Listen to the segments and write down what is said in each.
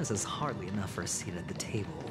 This is hardly enough for a seat at the table.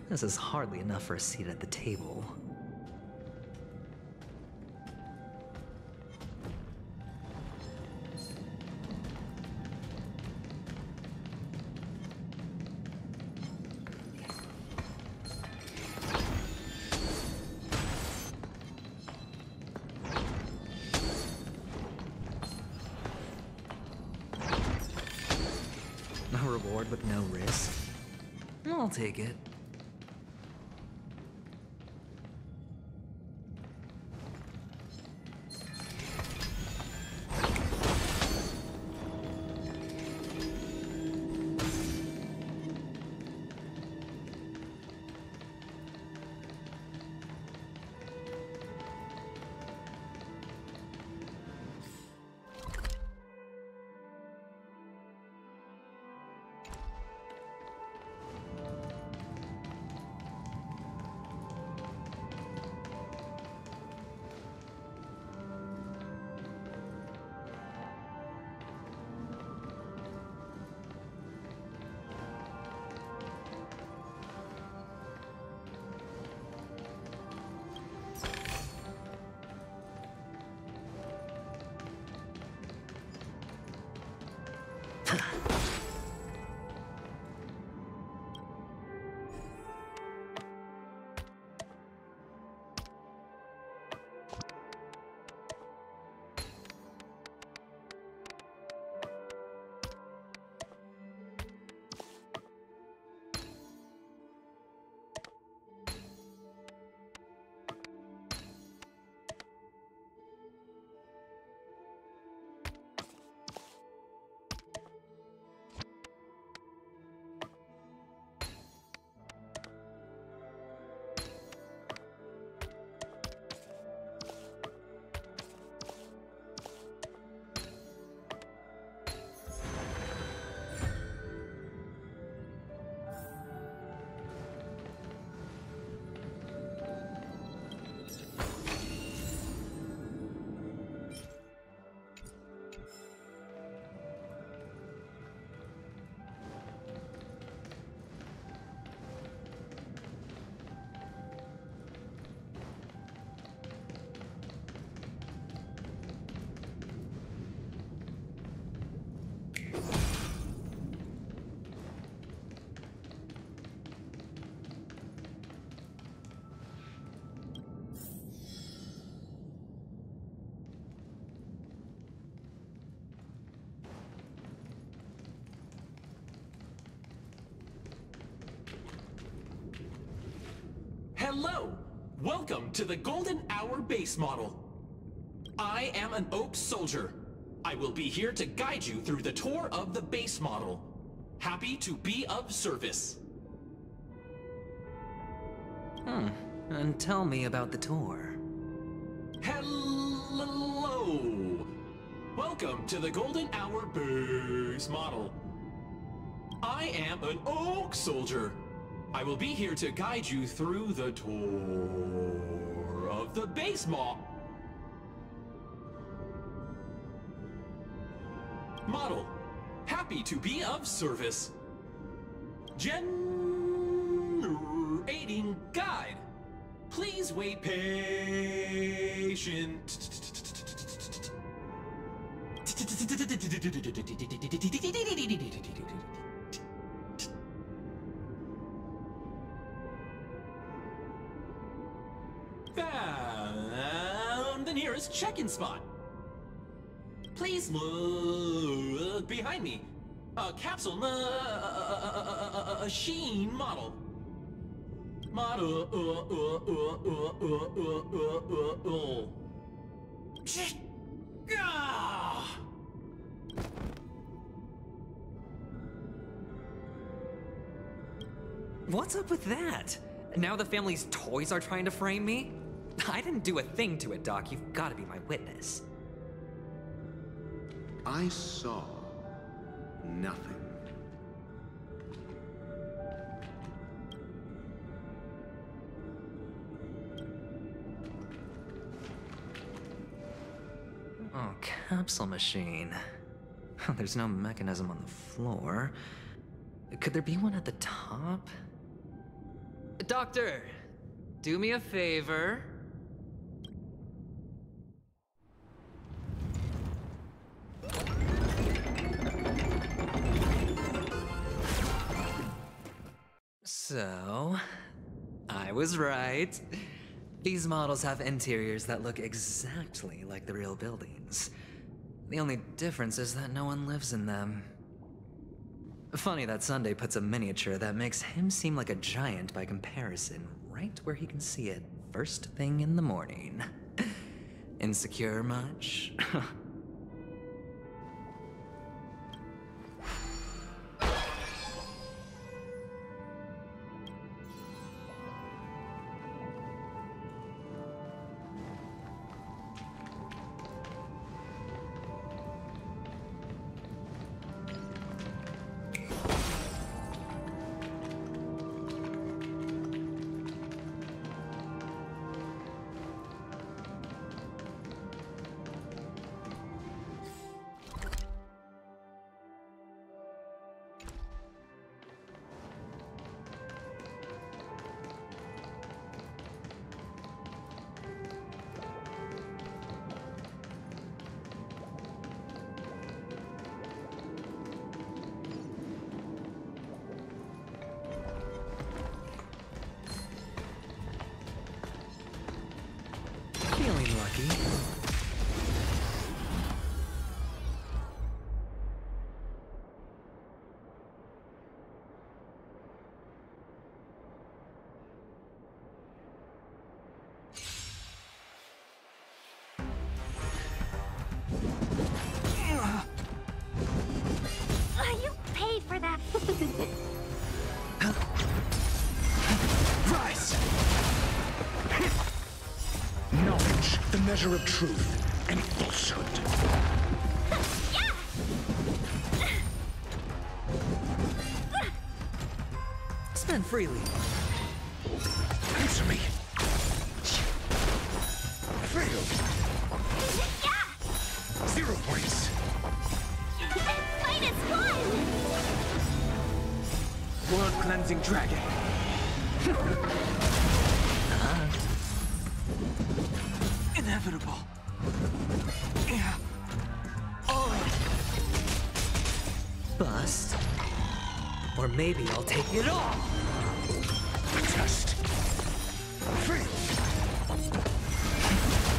This is hardly enough for a seat at the table. A reward with no risk. I'll take it. Hello! Welcome to the Golden Hour base model. I am an Oak Soldier. I will be here to guide you through the tour of the base model. Happy to be of service. And tell me about the tour. Hello! Welcome to the Golden Hour base model. I am an Oak Soldier. I will be here to guide you through the tour of the base model. Happy to be of service. Generating guide. Please wait patient. Found the nearest check-in spot. Please look behind me. A capsule machine model. What's up with that? Now the family's toys are trying to frame me? I didn't do a thing to it, Doc. You've got to be my witness. I saw nothing. Oh, capsule machine. There's no mechanism on the floor. Could there be one at the top? Doctor, do me a favor. So, I was right. These models have interiors that look exactly like the real buildings. The only difference is that no one lives in them. Funny that Sunday puts a miniature that makes him seem like a giant by comparison right where he can see it first thing in the morning. Insecure much? Feeling lucky. You paid for that. Rise! Knowledge, the measure of truth and falsehood. Spend freely. Answer me. Fail. 0 points. -1. World cleansing dragon. Inevitable. Yeah. Bust. Or maybe I'll take it all. Test. Fail.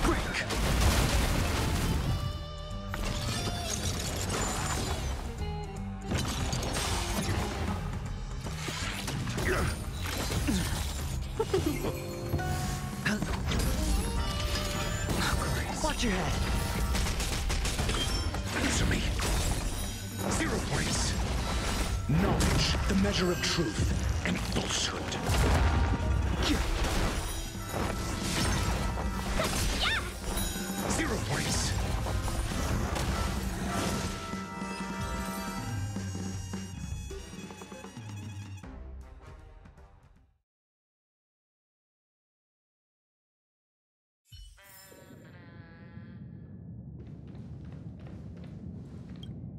Break. Watch your head. Answer me. 0 points. Knowledge, the measure of truth and falsehood. 0 points.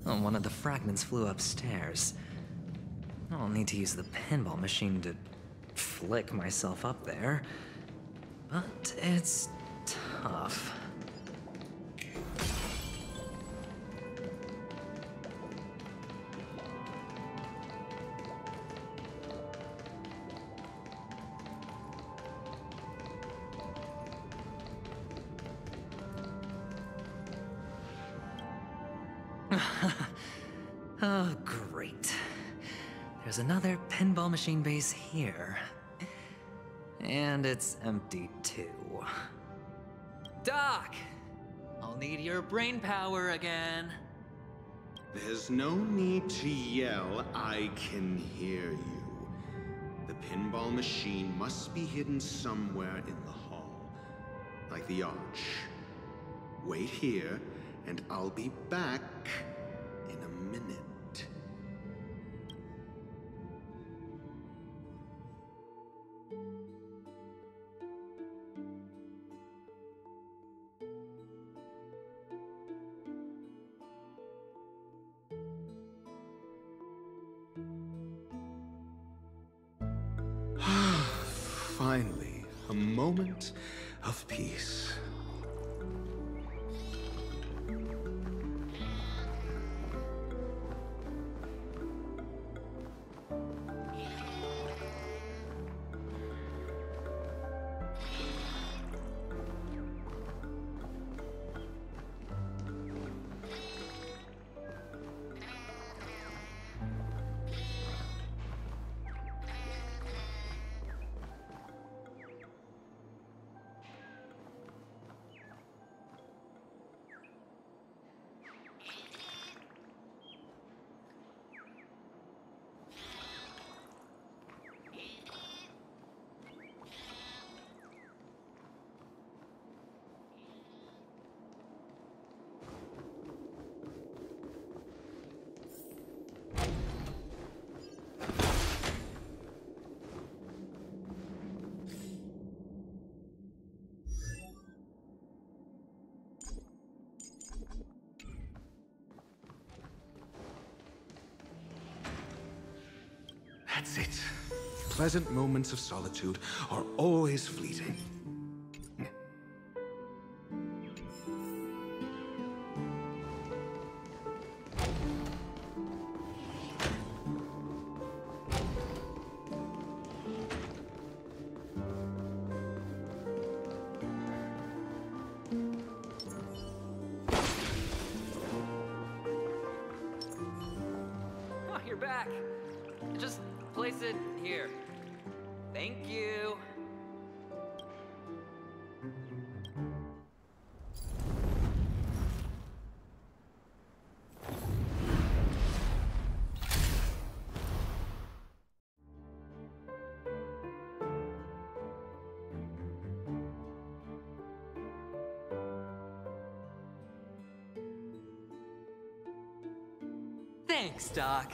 Oh, one of the fragments flew upstairs. I'll need to use the pinball machine to flick myself up there. But it's tough. Oh, great. There's another pinball machine base here. And it's empty, too. Doc! I'll need your brain power again. There's no need to yell. I can hear you. The pinball machine must be hidden somewhere in the hall. Like the arch. Wait here, and I'll be back in a minute. moment of peace. That's it. Pleasant moments of solitude are always fleeting. Oh, you're back. Just place it here. Thank you. Thanks, Doc.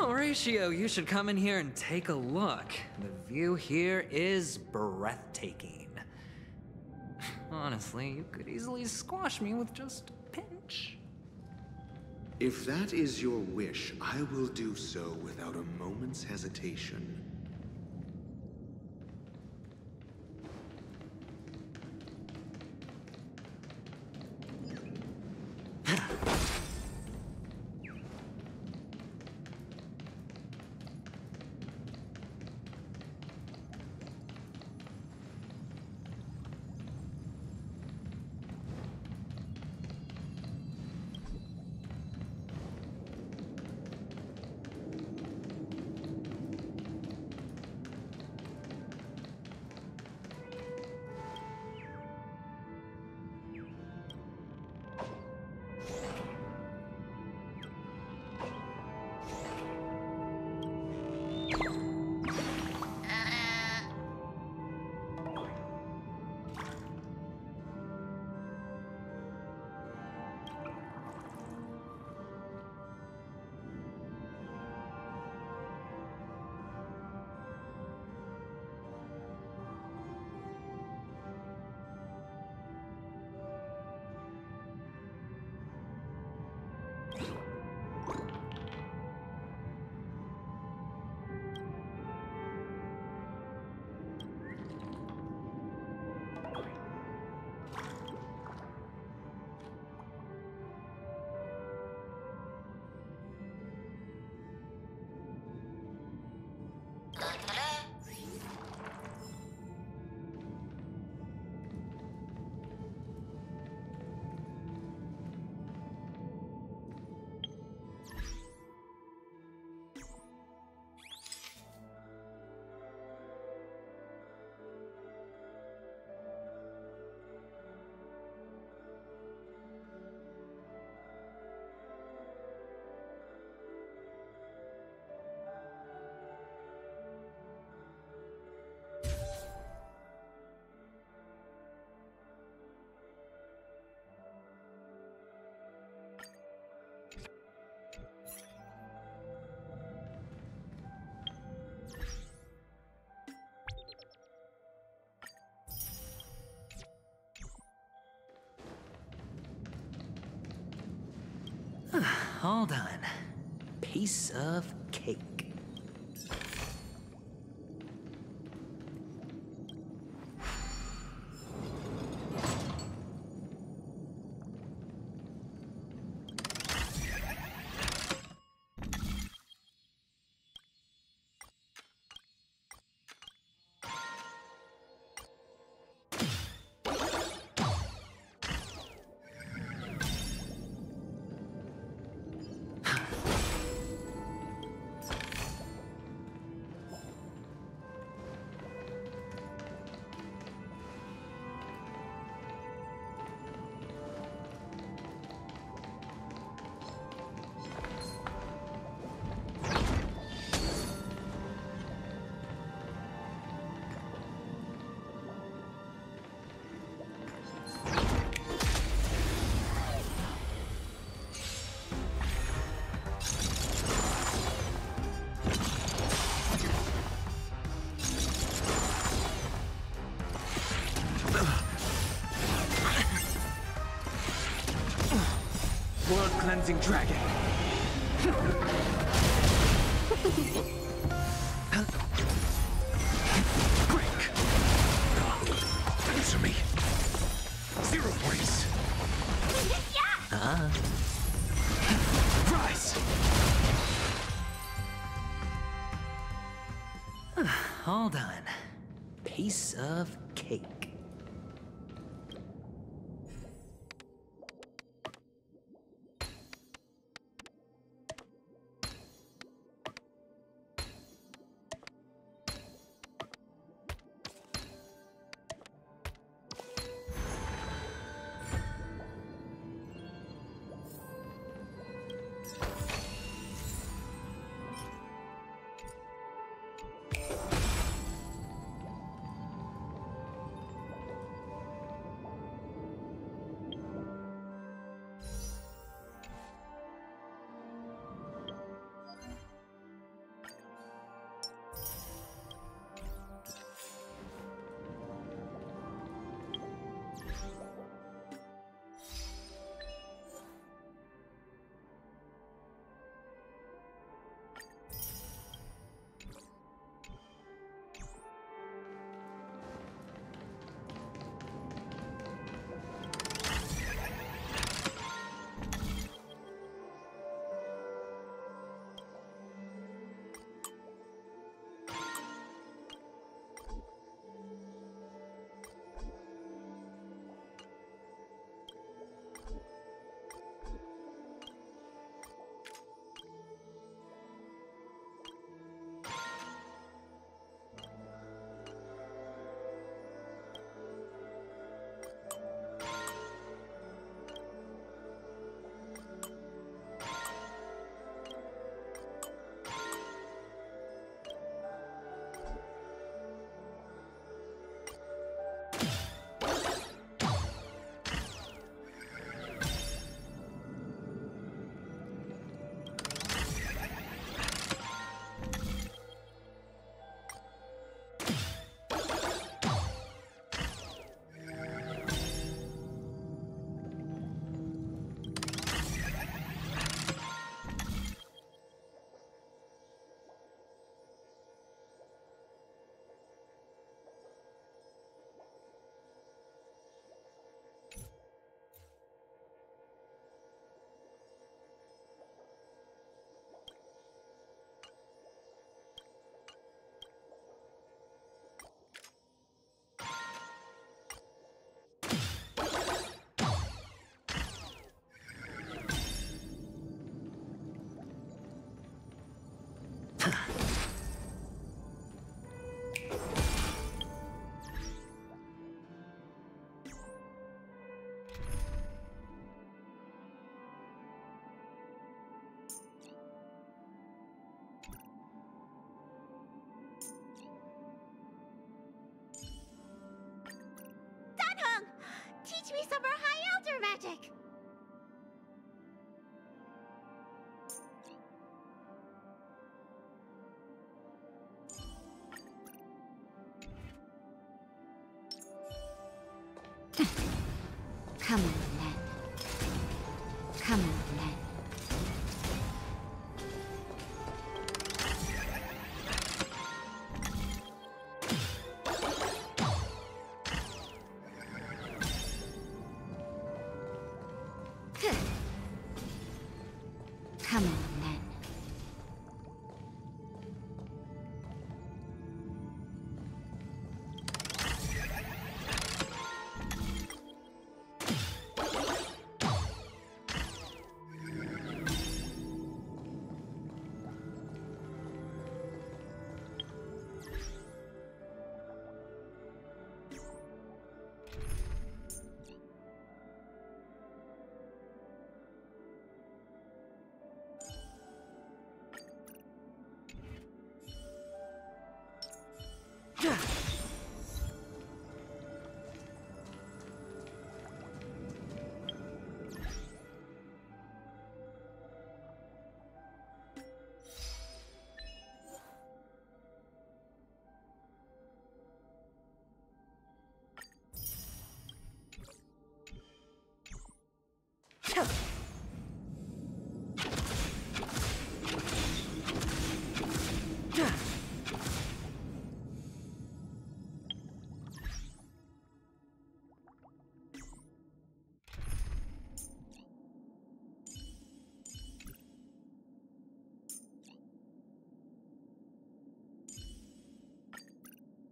Oh, Ratio, you should come in here and take a look. The view here is breathtaking. Honestly, you could easily squash me with just a pinch. If that is your wish, I will do so without a moment's hesitation. Hold on. Piece of cake. Blood-cleansing dragon. Break. Answer me. 0 points. Rise. Hold on. Piece of cake. Teach me some more High Elder magic! Come on, Len. Come on, Len.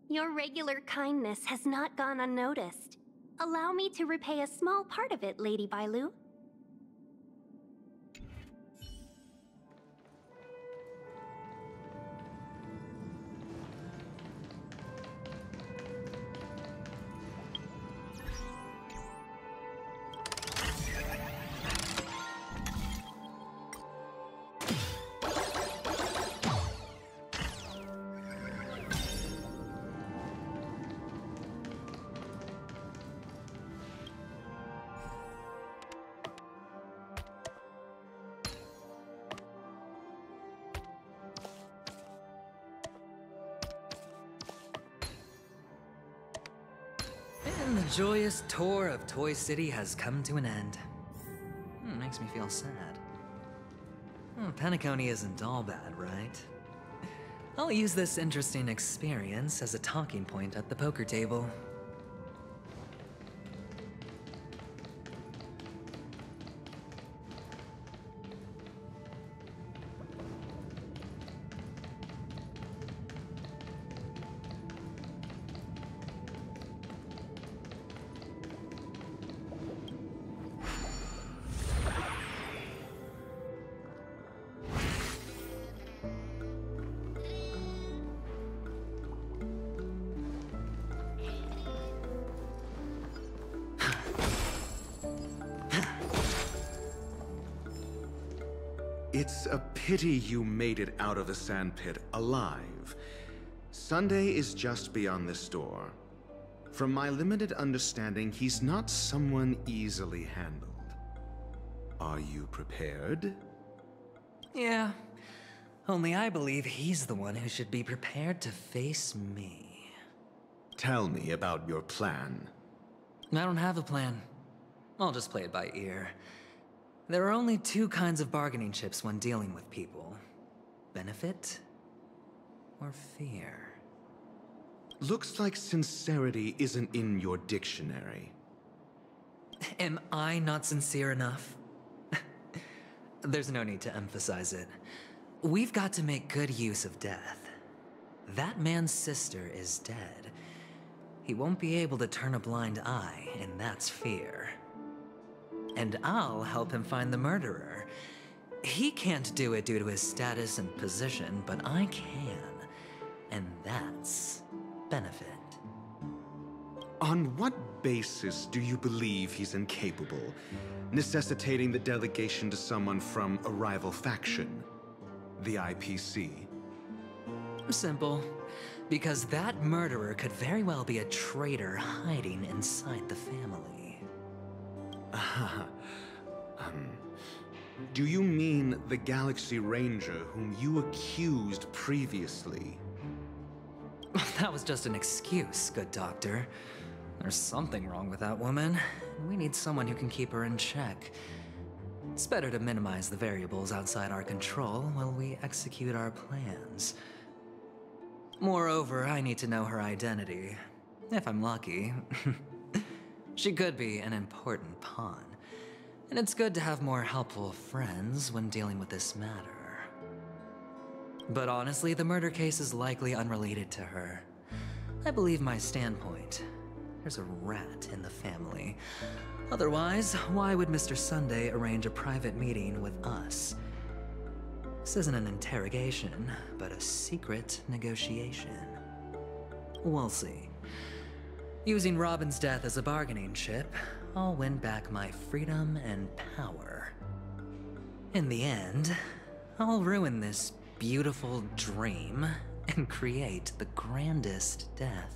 Your regular kindness has not gone unnoticed. Allow me to repay a small part of it, Lady Bailu. And the joyous tour of Toy City has come to an end. Makes me feel sad. Penacony isn't all bad, right? I'll use this interesting experience as a talking point at the poker table. It's a pity you made it out of the sandpit alive. Sunday is just beyond this door. From my limited understanding, he's not someone easily handled. Are you prepared? Yeah. Only I believe he's the one who should be prepared to face me. Tell me about your plan. I don't have a plan. I'll just play it by ear. There are only two kinds of bargaining chips when dealing with people. Benefit or fear. Looks like sincerity isn't in your dictionary. Am I not sincere enough? There's no need to emphasize it. We've got to make good use of death. That man's sister is dead. He won't be able to turn a blind eye, and that's fear. And I'll help him find the murderer. He can't do it due to his status and position, but I can. And that's benefit. On what basis do you believe he's incapable, necessitating the delegation to someone from a rival faction? The IPC? Simple. Because that murderer could very well be a traitor hiding inside the family. Do you mean the Galaxy Ranger whom you accused previously? That was just an excuse, good doctor. There's something wrong with that woman. We need someone who can keep her in check. It's better to minimize the variables outside our control while we execute our plans. Moreover, I need to know her identity. If I'm lucky. She could be an important pawn. And it's good to have more helpful friends when dealing with this matter. But honestly, the murder case is likely unrelated to her. I believe my standpoint. There's a rat in the family. Otherwise, why would Mr. Sunday arrange a private meeting with us? This isn't an interrogation, but a secret negotiation. We'll see. Using Robin's death as a bargaining chip, I'll win back my freedom and power. In the end, I'll ruin this beautiful dream and create the grandest death.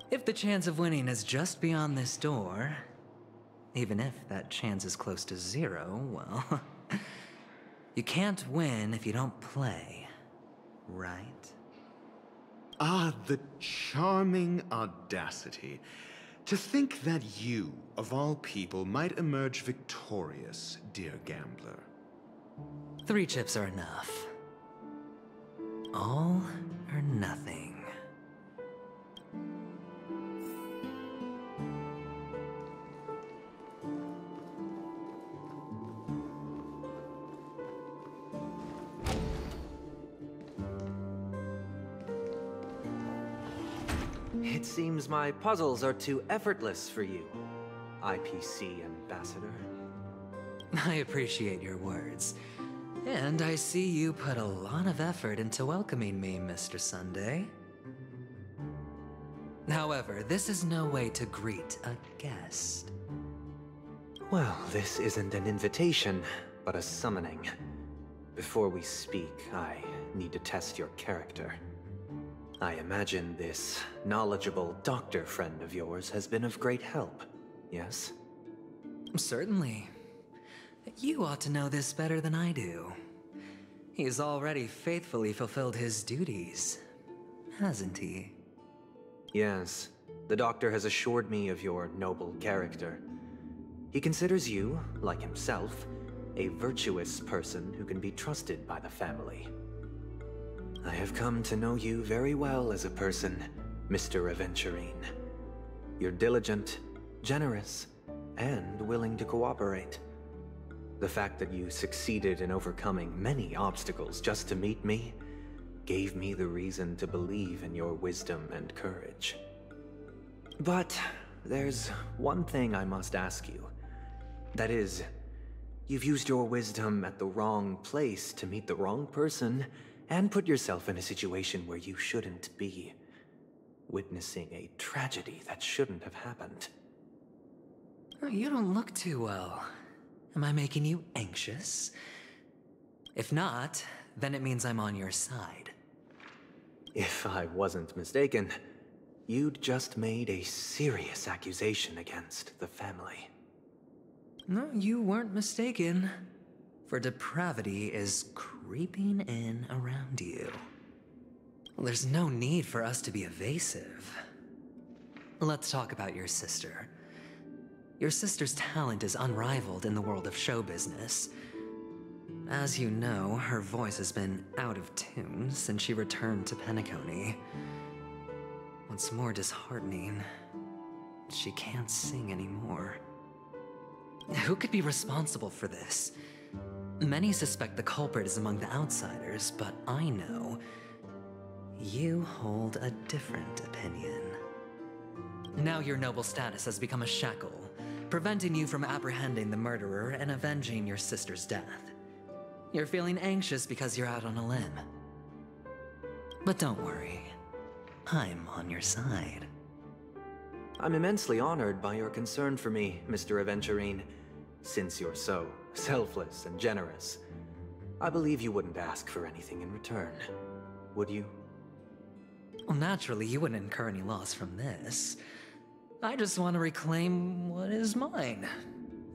If the chance of winning is just beyond this door, even if that chance is close to zero, well, you can't win if you don't play, right? Ah, the charming audacity. To think that you, of all people, might emerge victorious, dear gambler. 3 chips are enough. All or nothing. It seems my puzzles are too effortless for you, IPC Ambassador. I appreciate your words. And I see you put a lot of effort into welcoming me, Mr. Sunday. However, this is no way to greet a guest. Well, this isn't an invitation, but a summoning. Before we speak, I need to test your character. I imagine this knowledgeable doctor friend of yours has been of great help, yes? Certainly. You ought to know this better than I do. He's already faithfully fulfilled his duties, hasn't he? Yes, the doctor has assured me of your noble character. He considers you, like himself, a virtuous person who can be trusted by the family. I have come to know you very well as a person, Mr. Aventurine. You're diligent, generous, and willing to cooperate. The fact that you succeeded in overcoming many obstacles just to meet me gave me the reason to believe in your wisdom and courage. But there's one thing I must ask you. That is, you've used your wisdom at the wrong place to meet the wrong person and put yourself in a situation where you shouldn't be, witnessing a tragedy that shouldn't have happened. You don't look too well. Am I making you anxious? If not, then it means I'm on your side. If I wasn't mistaken, you'd just made a serious accusation against the family. No, you weren't mistaken. For depravity is creeping in around you. Well, there's no need for us to be evasive. Let's talk about your sister. Your sister's talent is unrivaled in the world of show business. As you know, her voice has been out of tune since she returned to Penacony. What's more disheartening, she can't sing anymore. Who could be responsible for this? Many suspect the culprit is among the outsiders, but I know you hold a different opinion. Now your noble status has become a shackle, preventing you from apprehending the murderer and avenging your sister's death. You're feeling anxious because you're out on a limb. But don't worry, I'm on your side. I'm immensely honored by your concern for me, Mr. Aventurine. Since you're so selfless and generous, I believe you wouldn't ask for anything in return, would you? Well, naturally, you wouldn't incur any loss from this. I just want to reclaim what is mine.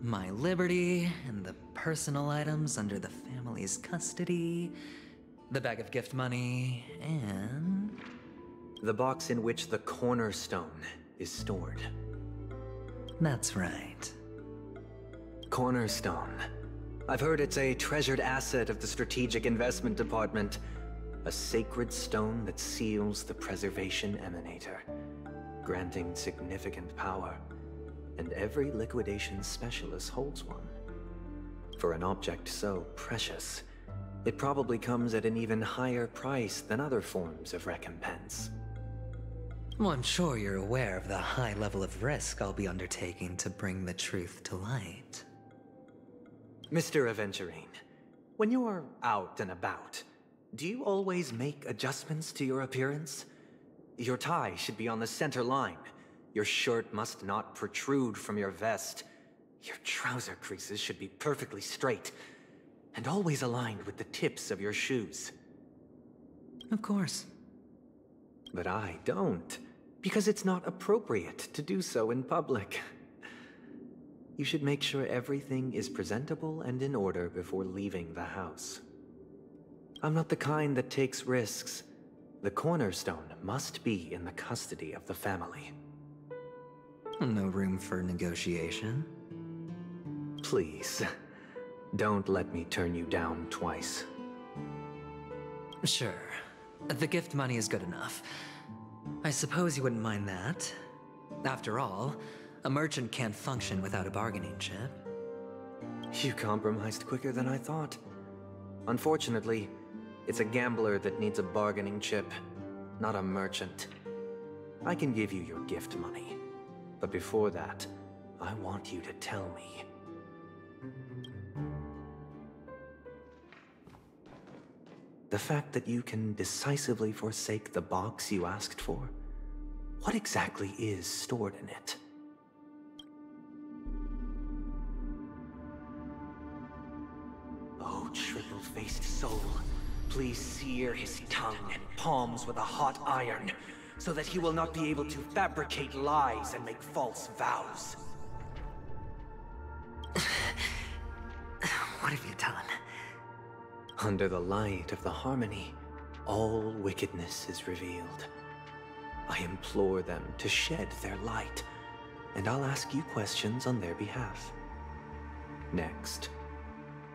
My liberty and the personal items under the family's custody, the bag of gift money, and... the box in which the cornerstone is stored. That's right. Cornerstone. I've heard it's a treasured asset of the Strategic Investment Department. A sacred stone that seals the Preservation Emanator, granting significant power. And every liquidation specialist holds one. For an object so precious, it probably comes at an even higher price than other forms of recompense. Well, I'm sure you're aware of the high level of risk I'll be undertaking to bring the truth to light. Mr. Aventurine, when you're out and about, do you always make adjustments to your appearance? Your tie should be on the center line. Your shirt must not protrude from your vest. Your trouser creases should be perfectly straight, and always aligned with the tips of your shoes. Of course. But I don't, because it's not appropriate to do so in public. You should make sure everything is presentable and in order before leaving the house. I'm not the kind that takes risks. The cornerstone must be in the custody of the family. No room for negotiation. Please, don't let me turn you down twice. Sure. The gift money is good enough. I suppose you wouldn't mind that. After all, a merchant can't function without a bargaining chip. You compromised quicker than I thought. Unfortunately, it's a gambler that needs a bargaining chip, not a merchant. I can give you your gift money, but before that, I want you to tell me. The fact that you can decisively forsake the box you asked for, what exactly is stored in it? Oh, triple-faced soul, please sear his tongue and palms with a hot iron, so that he will not be able to fabricate lies and make false vows. What have you done? Under the light of the harmony, all wickedness is revealed. I implore them to shed their light, and I'll ask you questions on their behalf. Next,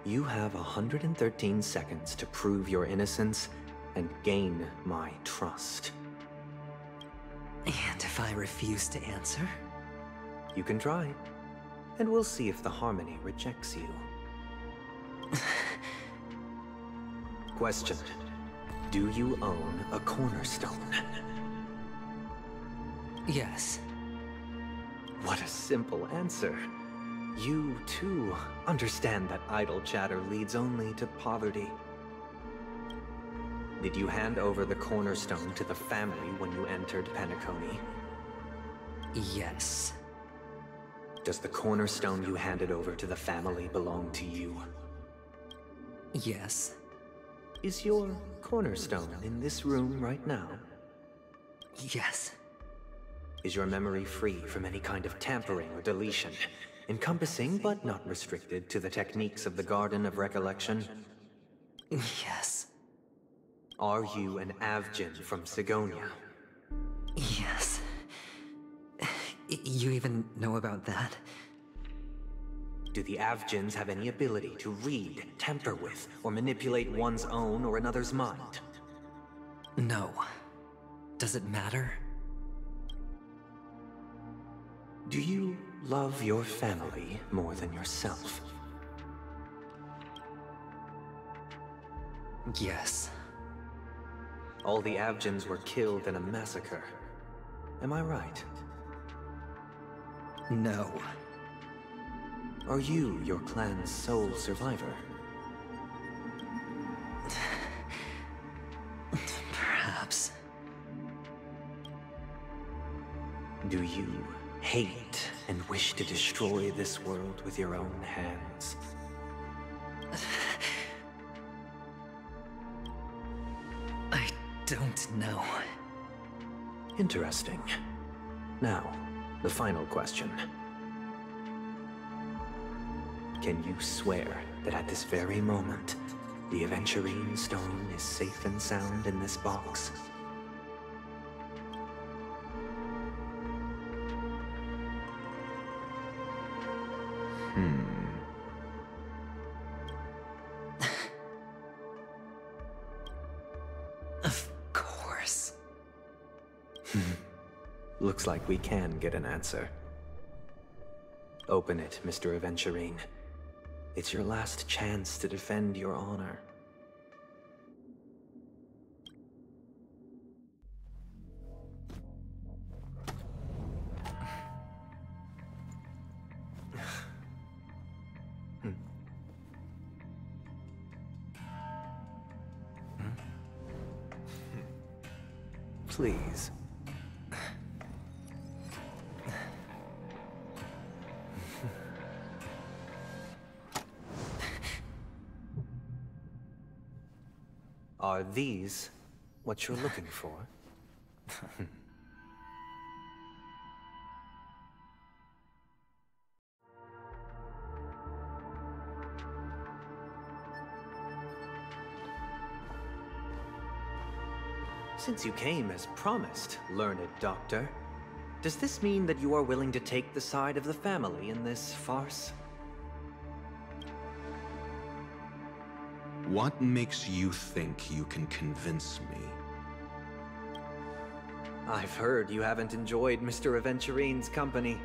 you have 113 seconds to prove your innocence and gain my trust. And if I refuse to answer? You can try, and we'll see if the harmony rejects you. Question: do you own a cornerstone? Yes. What a simple answer. You, too, understand that idle chatter leads only to poverty. Did you hand over the cornerstone to the family when you entered Penacony? Yes. Does the cornerstone you handed over to the family belong to you? Yes. Is your cornerstone in this room right now? Yes. Is your memory free from any kind of tampering or deletion, encompassing but not restricted to the techniques of the Garden of Recollection? Yes. Are you an Avgin from Sigonia? Yes. You even know about that? Do the Avgins have any ability to read, tamper with, or manipulate one's own or another's mind? No. Does it matter? Do you love your family more than yourself? Yes. All the Avgins were killed in a massacre. Am I right? No. Are you your clan's sole survivor? Perhaps. Do you hate and wish to destroy this world with your own hands? I don't know. Interesting. Now, the final question. Can you swear that at this very moment, the Aventurine stone is safe and sound in this box? Of course. Looks like we can get an answer. Open it, Mr. Aventurine. It's your last chance to defend your honor. Please. Are these what you're looking for? Since you came as promised, learned doctor, does this mean that you are willing to take the side of the family in this farce? What makes you think you can convince me? I've heard you haven't enjoyed Mr. Aventurine's company.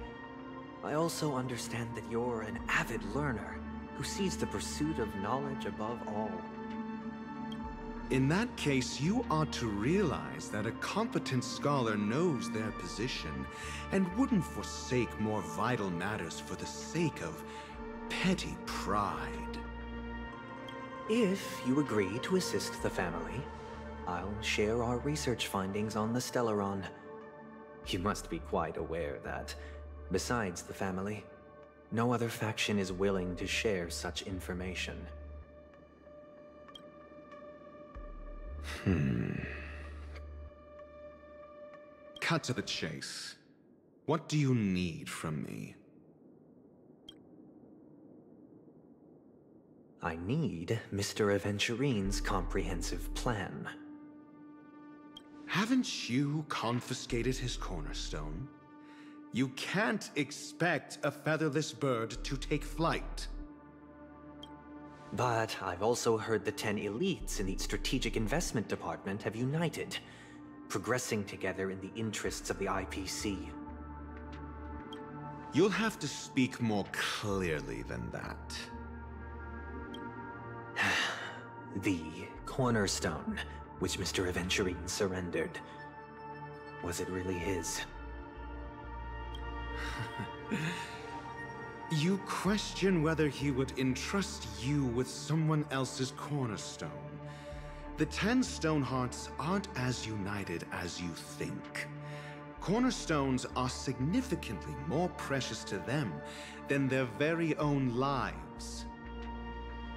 I also understand that you're an avid learner who sees the pursuit of knowledge above all. In that case, you ought to realize that a competent scholar knows their position and wouldn't forsake more vital matters for the sake of petty pride. If you agree to assist the family, I'll share our research findings on the Stellaron. You must be quite aware that, besides the family, no other faction is willing to share such information. Cut to the chase. What do you need from me? I need Mr. Aventurine's comprehensive plan. Haven't you confiscated his cornerstone? You can't expect a featherless bird to take flight. But I've also heard the 10 elites in the Strategic Investment Department have united, progressing together in the interests of the IPC. You'll have to speak more clearly than that. The cornerstone, which Mr. Aventurine surrendered. Was it really his? You question whether he would entrust you with someone else's cornerstone. The 10 Stonehearts aren't as united as you think. Cornerstones are significantly more precious to them than their very own lives.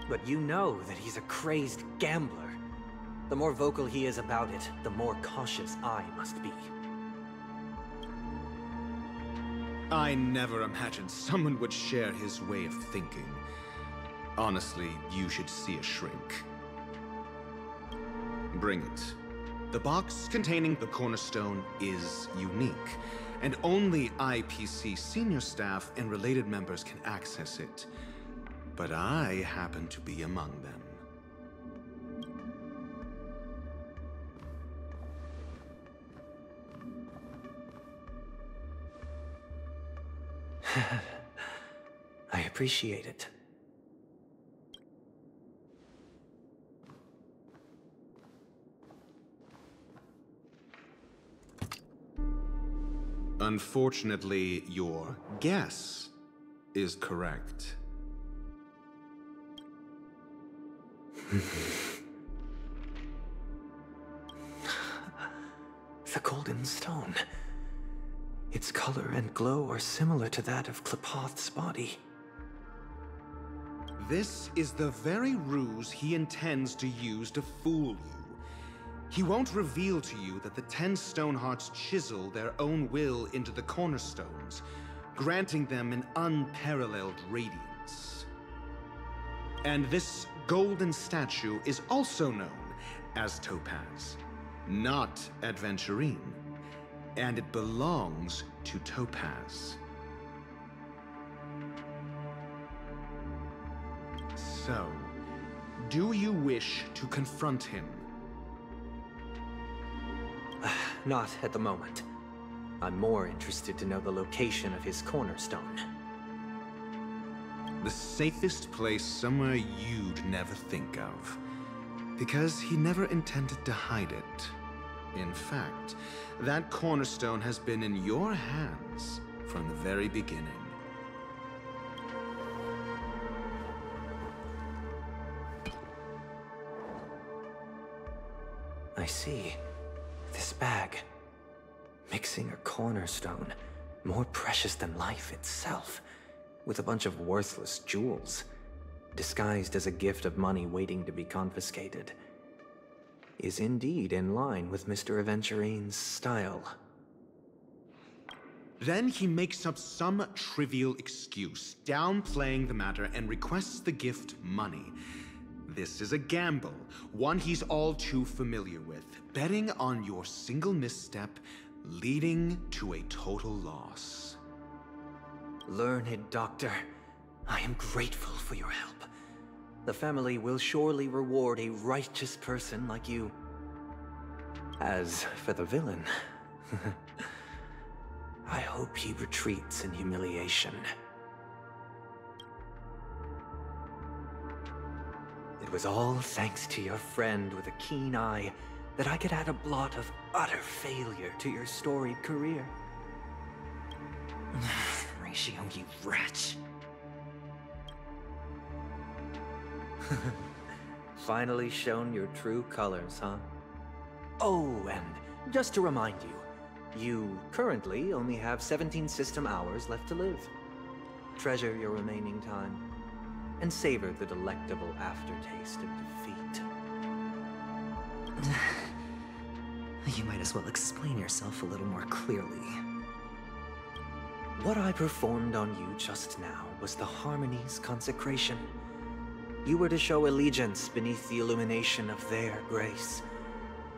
But you know that he's a crazed gambler. The more vocal he is about it, the more cautious I must be. I never imagined someone would share his way of thinking. Honestly, you should see a shrink. Bring it. The box containing the cornerstone is unique, and only IPC senior staff and related members can access it. But I happen to be among them. I appreciate it. Unfortunately, your guess is correct. The golden stone. Its color and glow are similar to that of Klepoth's body. This is the very ruse he intends to use to fool you. He won't reveal to you that the 10 Stonehearts chisel their own will into the cornerstones, granting them an unparalleled radiance. And this golden statue is also known as Topaz, not Aventurine, and it belongs to Topaz. So, do you wish to confront him? Not at the moment. I'm more interested to know the location of his cornerstone. The safest place somewhere you'd never think of. Because he never intended to hide it. In fact, that cornerstone has been in your hands from the very beginning. I see. This bag. Mixing a cornerstone, more precious than life itself, with a bunch of worthless jewels, disguised as a gift of money waiting to be confiscated. is indeed in line with Mr. Aventurine's style. Then he makes up some trivial excuse, downplaying the matter, and requests the gift money. This is a gamble, one he's all too familiar with, betting on your single misstep, leading to a total loss. Learned Doctor, I am grateful for your help. The family will surely reward a righteous person like you. As for the villain, I hope he retreats in humiliation. It was all thanks to your friend with a keen eye that I could add a blot of utter failure to your storied career. Ratio, you wretch. Finally shown your true colors, huh? Oh, and just to remind you, you currently only have 17 system hours left to live. Treasure your remaining time, and savor the delectable aftertaste of defeat. You might as well explain yourself a little more clearly. What I performed on you just now was the Harmony's consecration. You were to show allegiance beneath the illumination of their grace.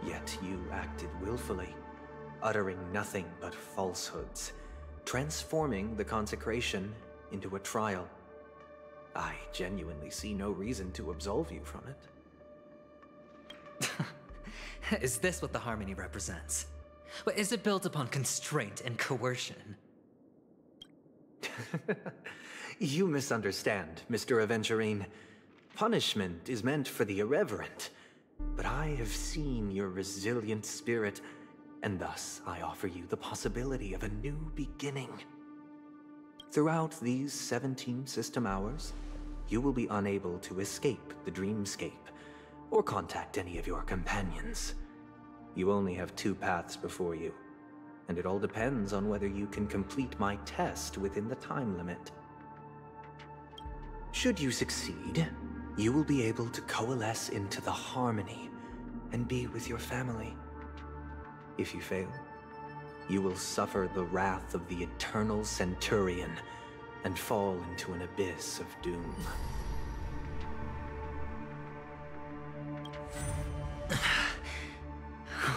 Yet you acted willfully, uttering nothing but falsehoods, transforming the consecration into a trial. I genuinely see no reason to absolve you from it. Is this what the Harmony represents? But is it built upon constraint and coercion? You misunderstand, Mr. Aventurine. Punishment is meant for the irreverent, but I have seen your resilient spirit, and thus I offer you the possibility of a new beginning. Throughout these 17 system hours, you will be unable to escape the dreamscape, or contact any of your companions. You only have 2 paths before you, and it all depends on whether you can complete my test within the time limit. Should you succeed, you will be able to coalesce into the Harmony and be with your family. If you fail, you will suffer the wrath of the eternal Centurion and fall into an abyss of doom.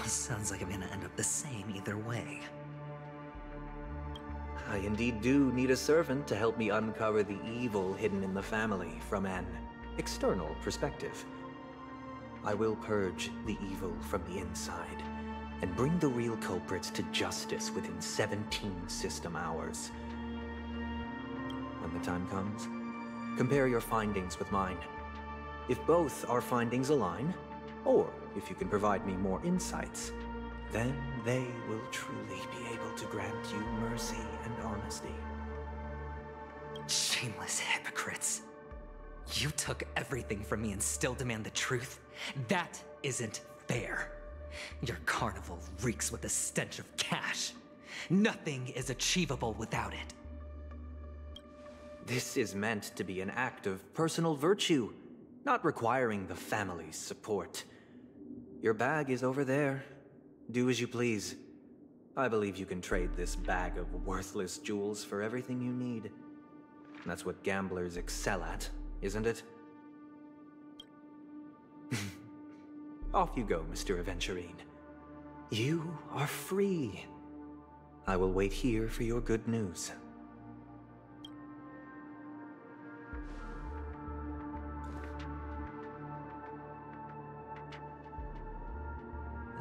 Sounds like I'm gonna end up the same either way. I indeed do need a servant to help me uncover the evil hidden in the family from an external perspective. I will purge the evil from the inside and bring the real culprits to justice within 17 system hours. When the time comes, compare your findings with mine. If both our findings align, or if you can provide me more insights, then they will truly be able to grant you mercy and honesty. Shameless hypocrites. You took everything from me and still demand the truth? That isn't fair. Your carnival reeks with the stench of cash. Nothing is achievable without it. This is meant to be an act of personal virtue, not requiring the family's support. Your bag is over there. Do as you please. I believe you can trade this bag of worthless jewels for everything you need. That's what gamblers excel at, isn't it? Off you go, Mr. Aventurine. You are free. I will wait here for your good news.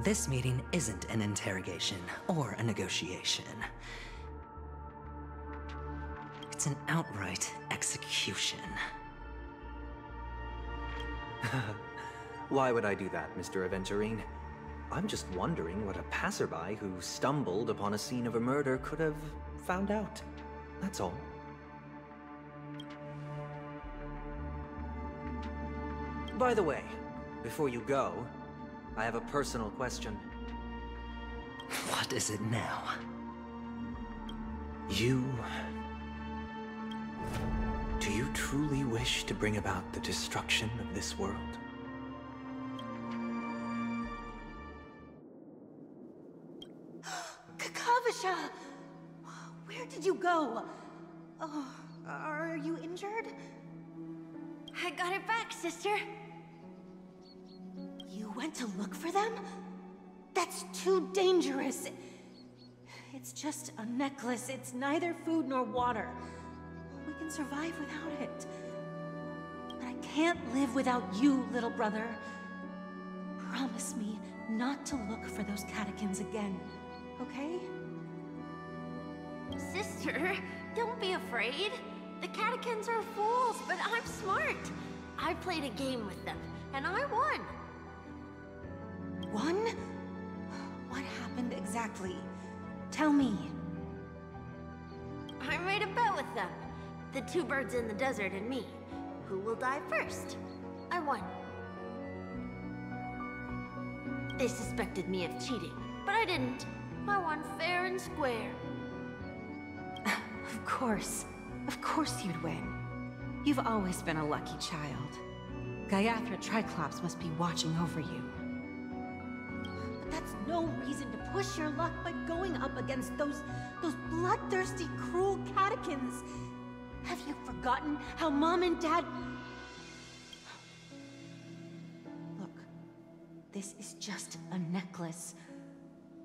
This meeting isn't an interrogation or a negotiation. It's an outright execution. Why would I do that, Mr. Aventurine? I'm just wondering what a passerby who stumbled upon a scene of a murder could have found out. That's all. By the way, before you go, I have a personal question. What is it now? Do you truly wish to bring about the destruction of this world? Kavasha! Where did you go? Oh, are you injured? I got it back, sister. You went to look for them? That's too dangerous. It's just a necklace. It's neither food nor water. We can survive without it. But I can't live without you, little brother. Promise me not to look for those catechins again, okay? Sister, don't be afraid. The catechins are fools, but I'm smart. I played a game with them, and I won. Won? What happened exactly? Tell me. I made a bet with them. The two birds in the desert and me. Who will die first? I won. They suspected me of cheating, but I didn't. I won fair and square. Of course. Of course you'd win. You've always been a lucky child. Gaiathra Triclops must be watching over you. But that's no reason to push your luck by going up against those bloodthirsty, cruel catechins. Have you forgotten how Mom and Dad... Look, this is just a necklace.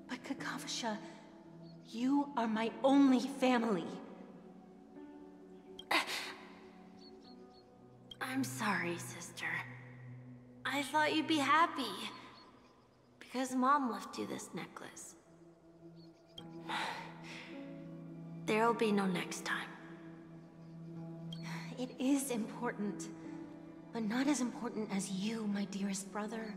But Kakavasha, you are my only family. I'm sorry, sister. I thought you'd be happy. Because Mom left you this necklace. There'll be no next time. It is important, but not as important as you, my dearest brother.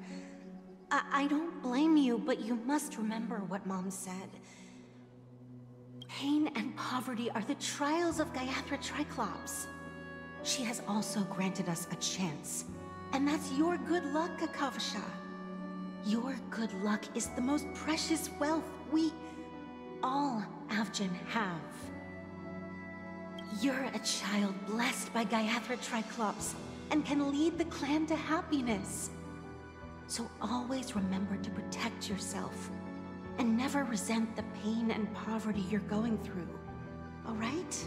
I don't blame you, but you must remember what Mom said. Pain and poverty are the trials of Gaiathra Triclops. She has also granted us a chance. And that's your good luck, Kakavasha. Your good luck is the most precious wealth we, all Avgin, have. You're a child blessed by Gaiathra Triclops and can lead the clan to happiness. So always remember to protect yourself and never resent the pain and poverty you're going through. All right?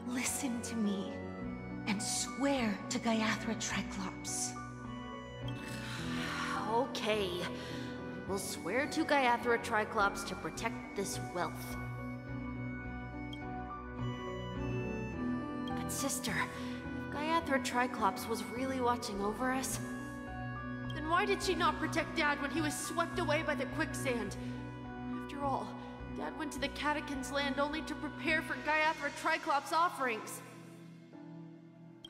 Listen to me and swear to Gaiathra Triclops. Okay. We'll swear to Gaiathra Triclops to protect this wealth. But sister, if Gaiathra Triclops was really watching over us, then why did she not protect Dad when he was swept away by the quicksand? After all, Dad went to the Catechins' land only to prepare for Gaiathra Triclops' offerings.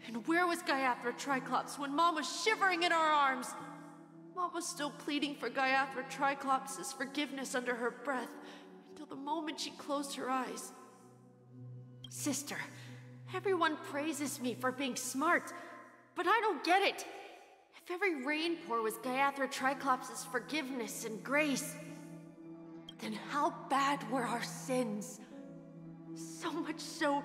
And where was Gaiathra Triclops when Mom was shivering in our arms? Mom was still pleading for Gaiathra Triclops' forgiveness under her breath until the moment she closed her eyes. Sister, everyone praises me for being smart, but I don't get it. If every rainpour was Gaiathra Triclops' forgiveness and grace, then how bad were our sins? So much so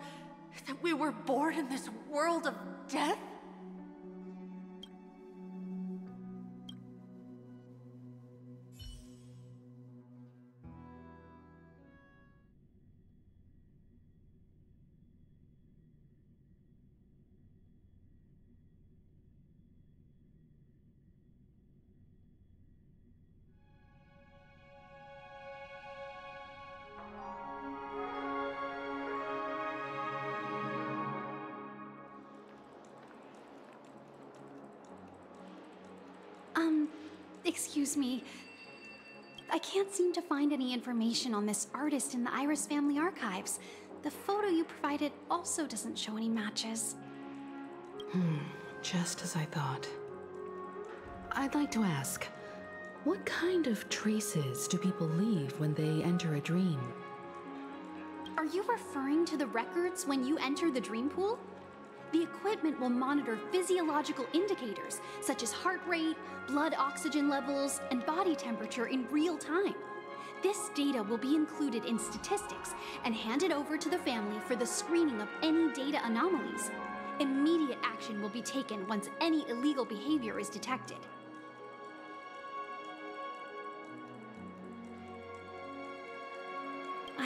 that we were born in this world of death? Excuse me. I can't seem to find any information on this artist in the Iris family archives. The photo you provided also doesn't show any matches. Just as I thought. I'd like to ask, what kind of traces do people leave when they enter a dream? Are you referring to the records when you enter the dream pool? The equipment will monitor physiological indicators such as heart rate, blood oxygen levels, and body temperature in real time. This data will be included in statistics and handed over to the family for the screening of any data anomalies. Immediate action will be taken once any illegal behavior is detected.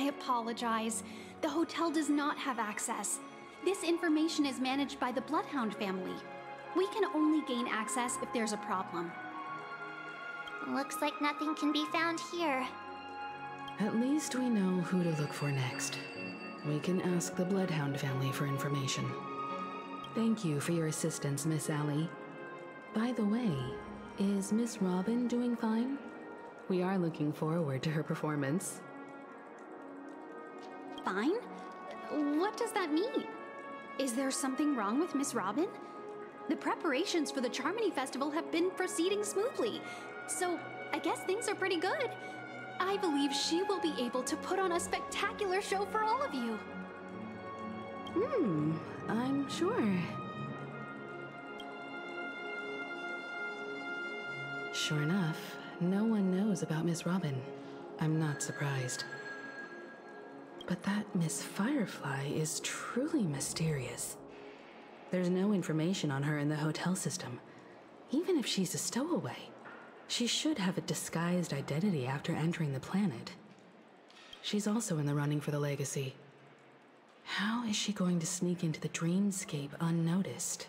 I apologize. The hotel does not have access. This information is managed by the Bloodhound family. We can only gain access if there's a problem. Looks like nothing can be found here. At least we know who to look for next. We can ask the Bloodhound family for information. Thank you for your assistance, Miss Allie. By the way, is Miss Robin doing fine? We are looking forward to her performance. Fine? What does that mean? Is there something wrong with Miss Robin? The preparations for the Charmony Festival have been proceeding smoothly, so I guess things are pretty good. I believe she will be able to put on a spectacular show for all of you. I'm sure. Sure enough, no one knows about Miss Robin. I'm not surprised. But that Miss Firefly is truly mysterious. There's no information on her in the hotel system. Even if she's a stowaway, she should have a disguised identity after entering the planet. She's also in the running for the legacy. How is she going to sneak into the dreamscape unnoticed?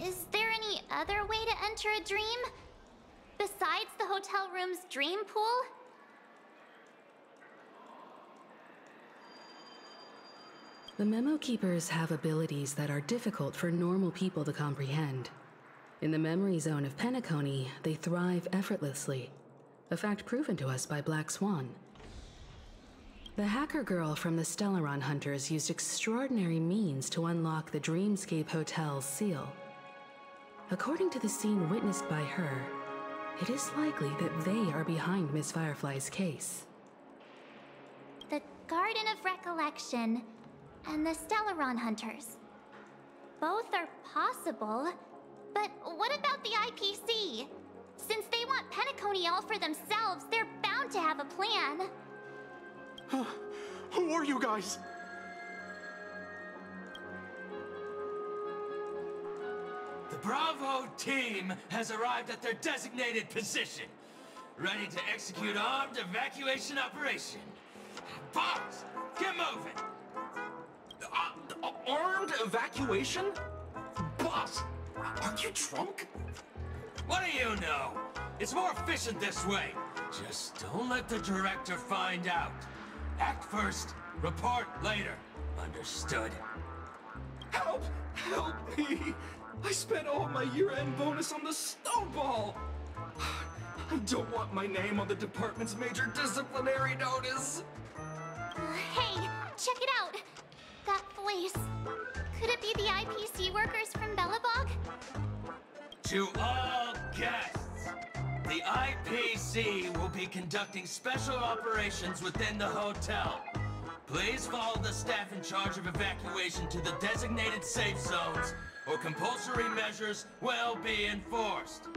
Is there any other way to enter a dream? Besides the hotel room's dream pool? The Memo Keepers have abilities that are difficult for normal people to comprehend. In the memory zone of Penacony, they thrive effortlessly, a fact proven to us by Black Swan. The hacker girl from the Stellaron Hunters used extraordinary means to unlock the Dreamscape Hotel's seal. According to the scene witnessed by her, it is likely that they are behind Miss Firefly's case. The Garden of Recollection and the Stellaron Hunters. Both are possible, but what about the IPC? Since they want Penacony all for themselves, they're bound to have a plan. Who are you guys? The Bravo team has arrived at their designated position, ready to execute armed evacuation operation. Boss, get moving! Armed evacuation? Boss, are you drunk? What do you know? It's more efficient this way. Just don't let the director find out. Act first, report later. Understood? Help! Help me! I spent all my year-end bonus on the snowball! I don't want my name on the department's major disciplinary notice! Hey, check it out! That voice. Could it be the IPC workers from Bellabog? To all guests, the IPC will be conducting special operations within the hotel. Please follow the staff in charge of evacuation to the designated safe zones, or compulsory measures will be enforced.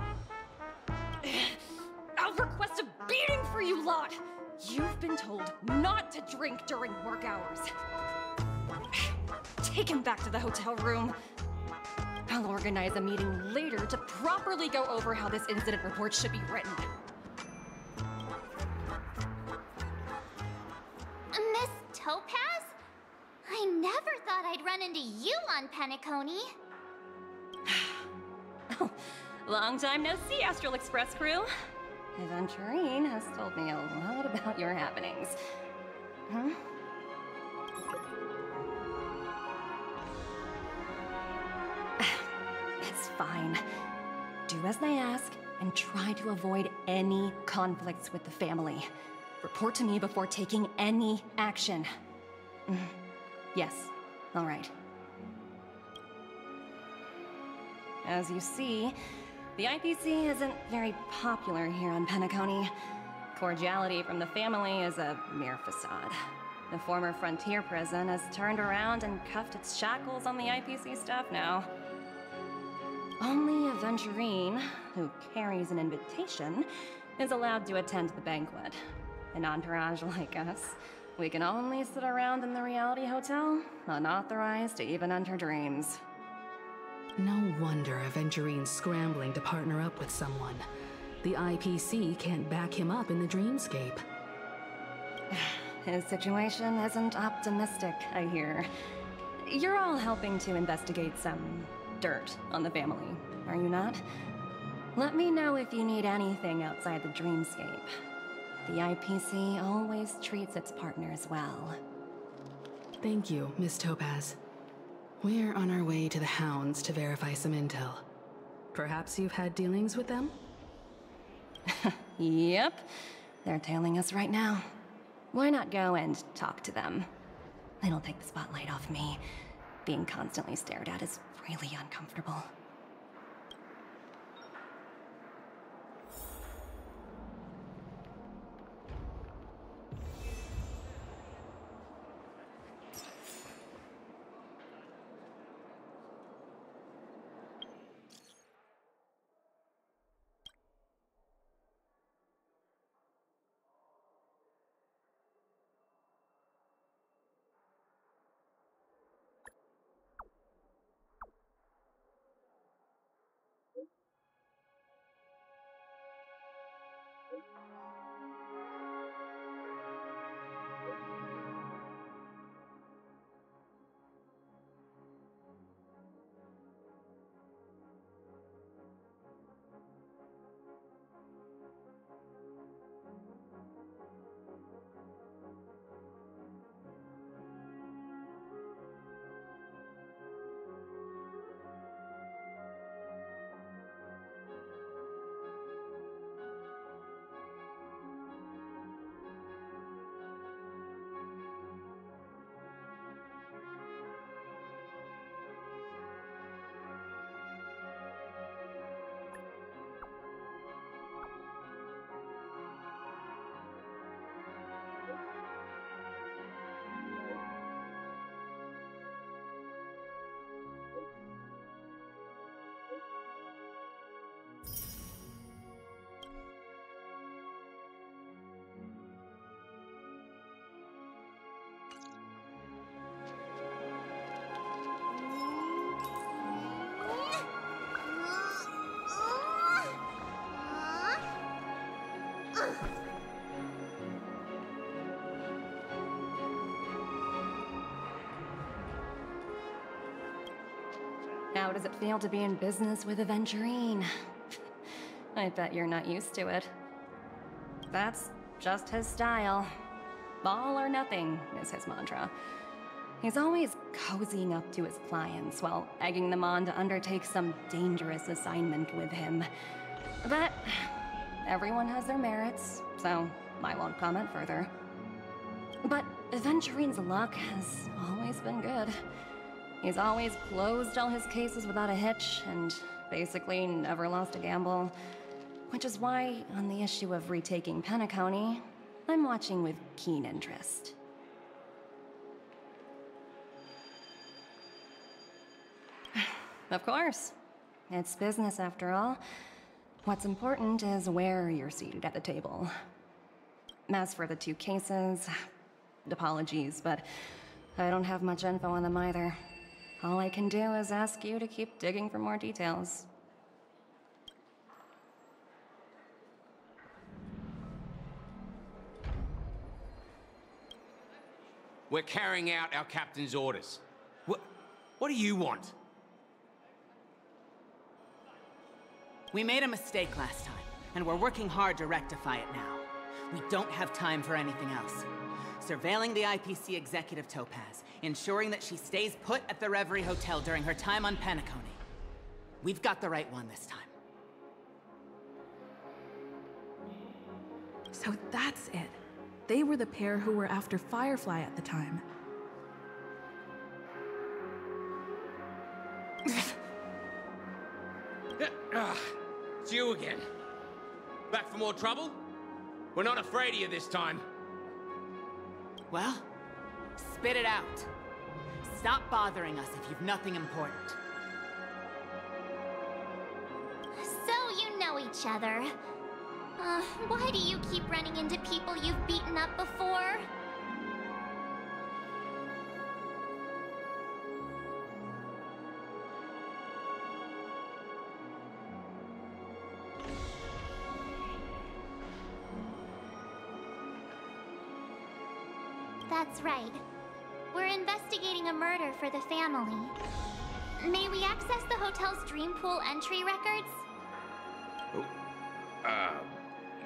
I'll request a beating for you lot! You've been told not to drink during work hours. Take him back to the hotel room. I'll organize a meeting later to properly go over how this incident report should be written. Miss Topaz? I never thought I'd run into you on Penacony. Long time no see, Astral Express crew. Aventurine has told me a lot about your happenings. Huh? It's fine. Do as they ask, and try to avoid any conflicts with the family. Report to me before taking any action. Yes, all right. As you see, the IPC isn't very popular here on Penacony. Cordiality from the family is a mere facade. The former frontier prison has turned around and cuffed its shackles on the IPC staff now. Only Aventurine, who carries an invitation, is allowed to attend the banquet. An entourage like us, we can only sit around in the reality hotel, unauthorized to even enter dreams. No wonder Aventurine's scrambling to partner up with someone. The IPC can't back him up in the dreamscape. His situation isn't optimistic, I hear. You're all helping to investigate some dirt on the family, are you not? Let me know if you need anything outside the dreamscape. The IPC always treats its partners well. Thank you, Miss Topaz. We're on our way to the Hounds to verify some intel. Perhaps you've had dealings with them? Yep. They're tailing us right now. Why not go and talk to them? It'll take the spotlight off me. Being constantly stared at is really uncomfortable. How does it feel to be in business with Aventurine? I bet you're not used to it. That's just his style. All or nothing is his mantra. He's always cozying up to his clients while egging them on to undertake some dangerous assignment with him. But everyone has their merits, so I won't comment further. But Aventurine's luck has always been good. He's always closed all his cases without a hitch, and basically never lost a gamble. Which is why, on the issue of retaking Penacony, I'm watching with keen interest. Of course. It's business after all. What's important is where you're seated at the table. As for the two cases, apologies, but I don't have much info on them either. All I can do is ask you to keep digging for more details. We're carrying out our captain's orders. What do you want? We made a mistake last time, and we're working hard to rectify it now. We don't have time for anything else. Surveilling the IPC executive Topaz, ensuring that she stays put at the Reverie Hotel during her time on Penacony. We've got the right one this time. So that's it. They were the pair who were after Firefly at the time. It's you again. Back for more trouble? We're not afraid of you this time. Well, spit it out. Stop bothering us if you've nothing important. So you know each other. Why do you keep running into people you've beaten up before? That's right. We're investigating a murder for the family. May we access the hotel's dream pool entry records?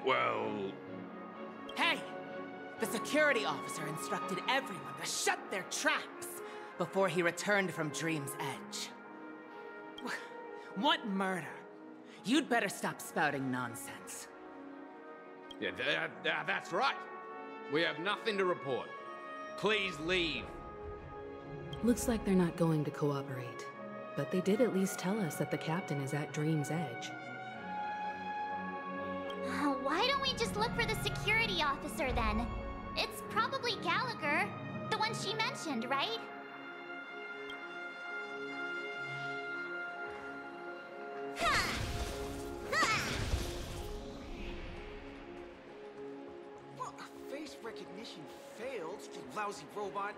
Well... Hey! The security officer instructed everyone to shut their traps before he returned from Dream's Edge. What murder? You'd better stop spouting nonsense. Yeah, that's right. We have nothing to report. Please leave. Looks like they're not going to cooperate. But they did at least tell us that the captain is at Dream's Edge. Why don't we just look for the security officer then? It's probably Gallagher, the one she mentioned, right? Face recognition failed, you lousy robot.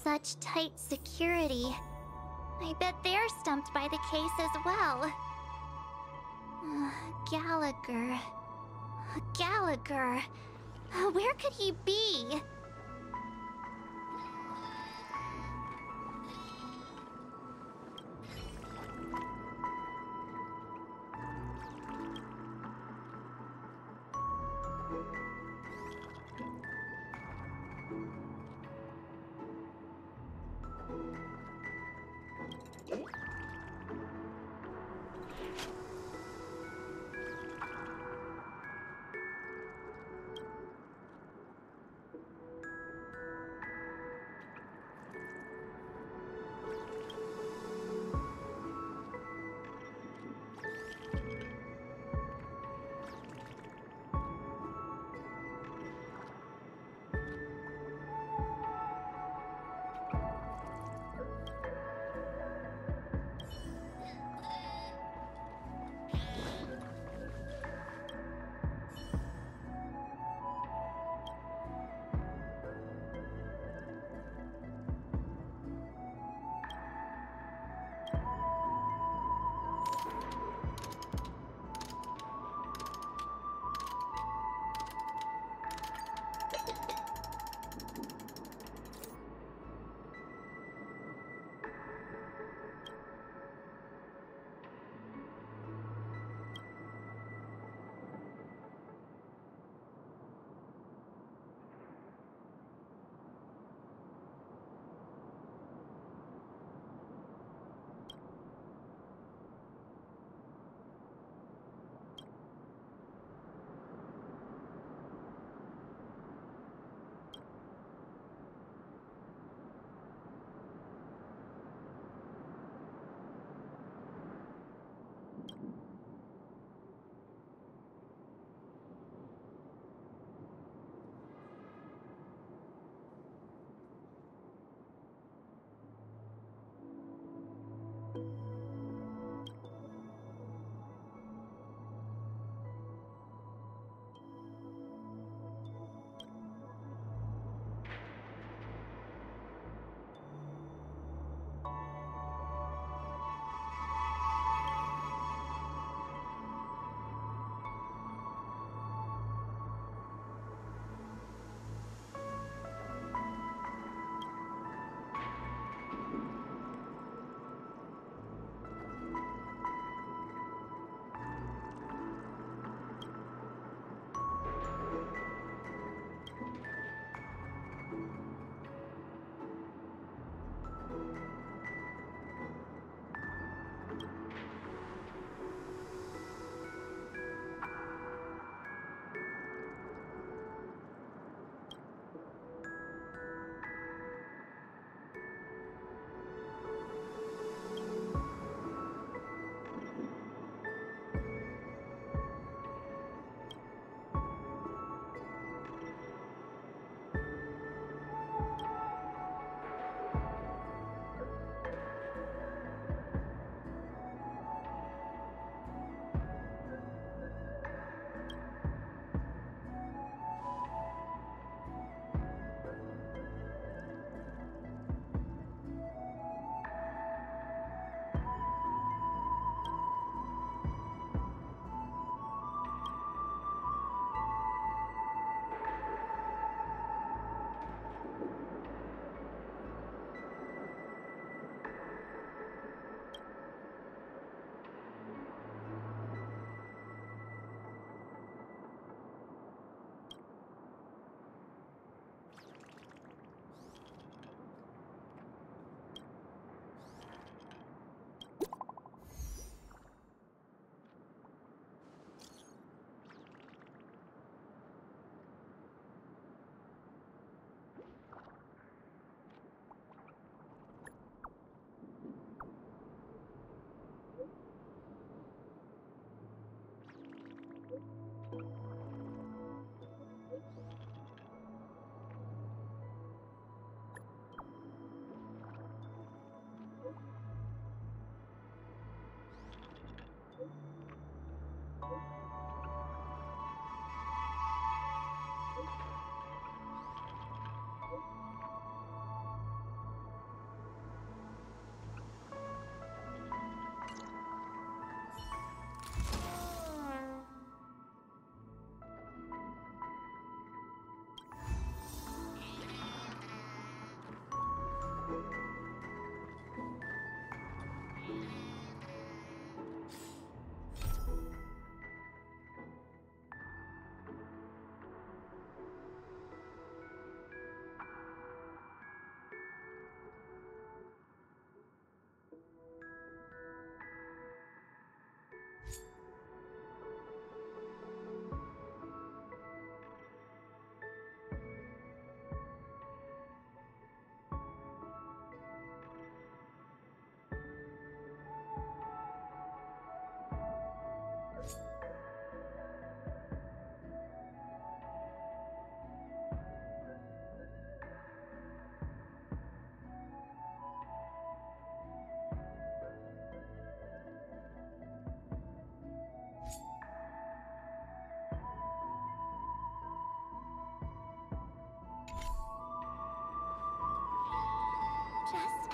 Such tight security. I bet they're stumped by the case as well. Gallagher. Gallagher. Where could he be?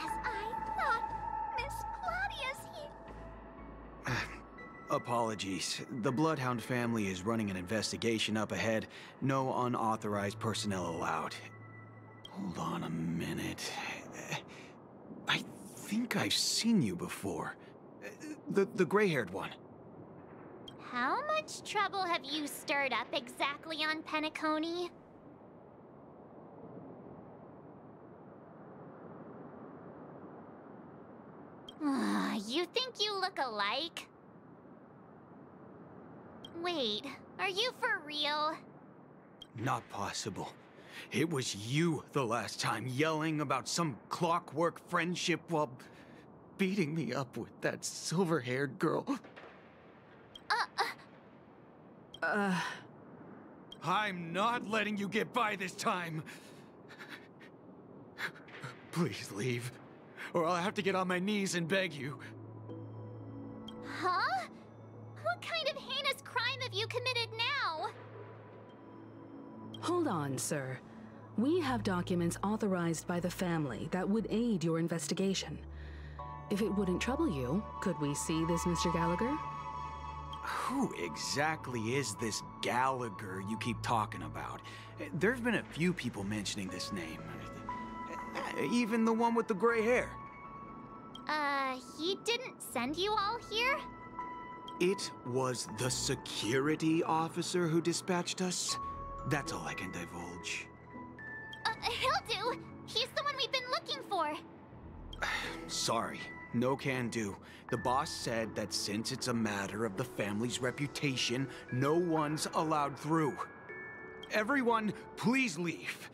as I thought. Miss Claudia's here. Apologies. The Bloodhound family is running an investigation up ahead. No unauthorized personnel allowed. Hold on a minute. I think I've seen you before. The gray-haired one. How much trouble have you stirred up exactly on Penacony? You think you look alike? Wait, are you for real? Not possible. It was you the last time, yelling about some clockwork friendship while beating me up with that silver-haired girl. I'm not letting you get by this time. Please leave, or I'll have to get on my knees and beg you. Huh? What kind of heinous crime have you committed now? Hold on, sir. We have documents authorized by the family that would aid your investigation. If it wouldn't trouble you, could we see this, Mr. Gallagher? Who exactly is this Gallagher you keep talking about? There's been a few people mentioning this name. Even the one with the gray hair. He didn't send you all here? It was the security officer who dispatched us. That's all I can divulge. He'll do. He's the one we've been looking for. Sorry, no can do. The boss said that since it's a matter of the family's reputation, no one's allowed through. Everyone, please leave.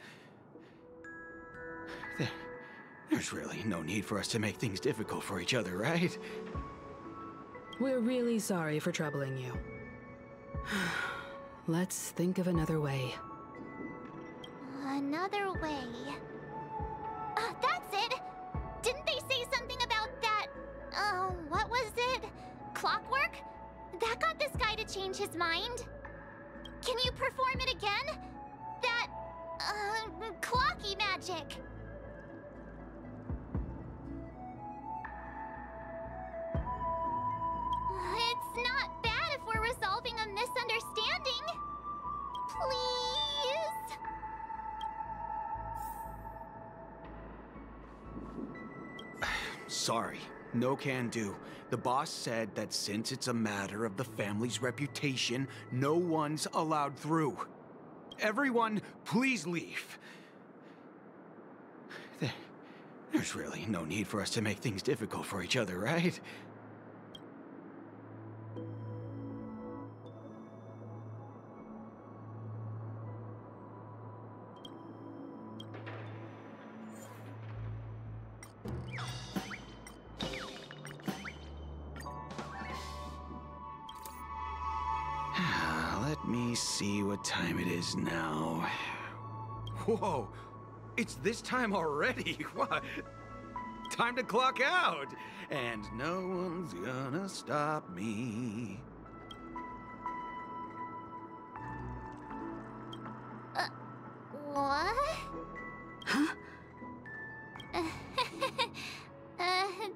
There's really no need for us to make things difficult for each other, right? We're really sorry for troubling you. Let's think of another way. Another way. That's it! Didn't they say something about that... what was it? Clockwork? That got this guy to change his mind. Can you perform it again? That... clocky magic. It's not bad if we're resolving a misunderstanding. Please? Sorry, no can do. The boss said that since it's a matter of the family's reputation, no one's allowed through. Everyone, please leave. There's really no need for us to make things difficult for each other, right? Let me see what time it is now. Whoa! It's this time already! What? Time to clock out! And no one's gonna stop me. What? Huh?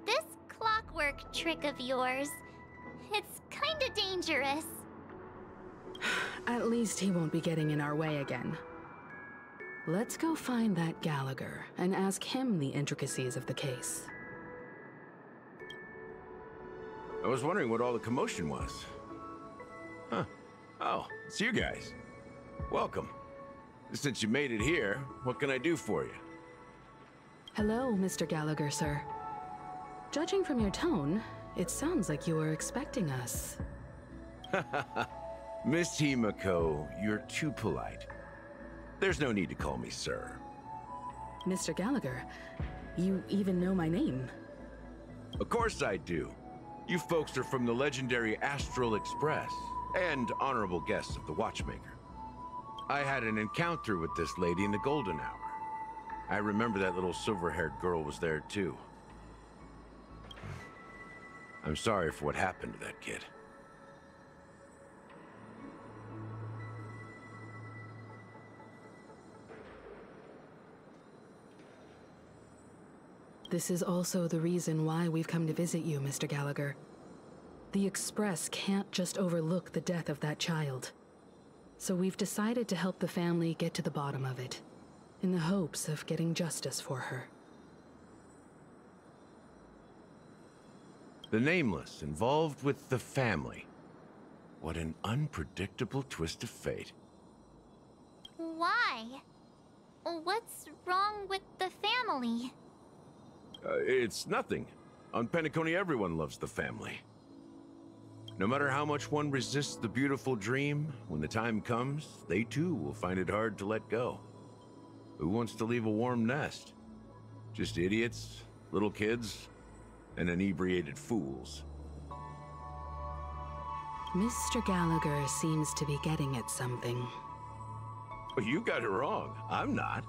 This clockwork trick of yours, it's kinda dangerous. At least he won't be getting in our way again. Let's go find that Gallagher and ask him the intricacies of the case. I was wondering what all the commotion was. Huh. Oh, it's you guys. Welcome. Since you made it here, what can I do for you? Hello, Mr. Gallagher, sir. Judging from your tone, it sounds like you were expecting us. Miss Himiko, you're too polite. There's no need to call me sir. Mr. Gallagher, you even know my name. Of course I do. You folks are from the legendary Astral Express and honorable guests of the Watchmaker. I had an encounter with this lady in the Golden Hour. I remember that little silver-haired girl was there too. I'm sorry for what happened to that kid. This is also the reason why we've come to visit you, Mr. Gallagher. The Express can't just overlook the death of that child. So we've decided to help the family get to the bottom of it, in the hopes of getting justice for her. The Nameless involved with the family. What an unpredictable twist of fate. Why? What's wrong with the family? It's nothing. On Penacony, everyone loves the family. No matter how much one resists the beautiful dream, when the time comes, they too will find it hard to let go. Who wants to leave a warm nest? Just idiots, little kids, and inebriated fools. Mr. Gallagher seems to be getting at something. You got it wrong. I'm not.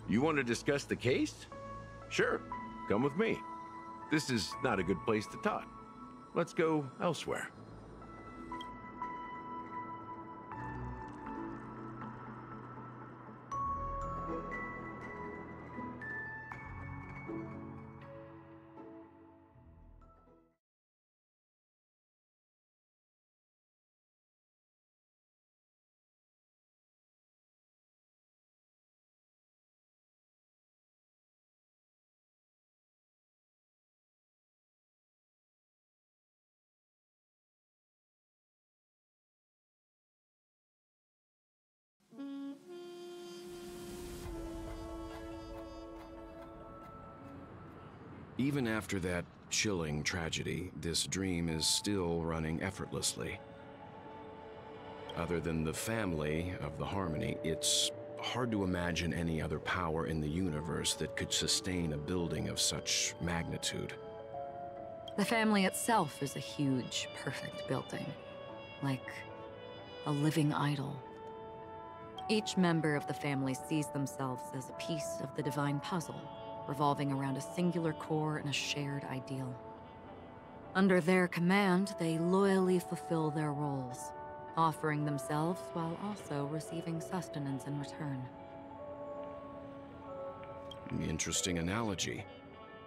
You want to discuss the case? Sure, come with me. This is not a good place to talk. Let's go elsewhere. Even after that chilling tragedy, this dream is still running effortlessly. Other than the family of the Harmony, it's hard to imagine any other power in the universe that could sustain a building of such magnitude. The family itself is a huge, perfect building, like a living idol. Each member of the family sees themselves as a piece of the divine puzzle, revolving around a singular core and a shared ideal. Under their command, they loyally fulfill their roles, offering themselves while also receiving sustenance in return. Interesting analogy.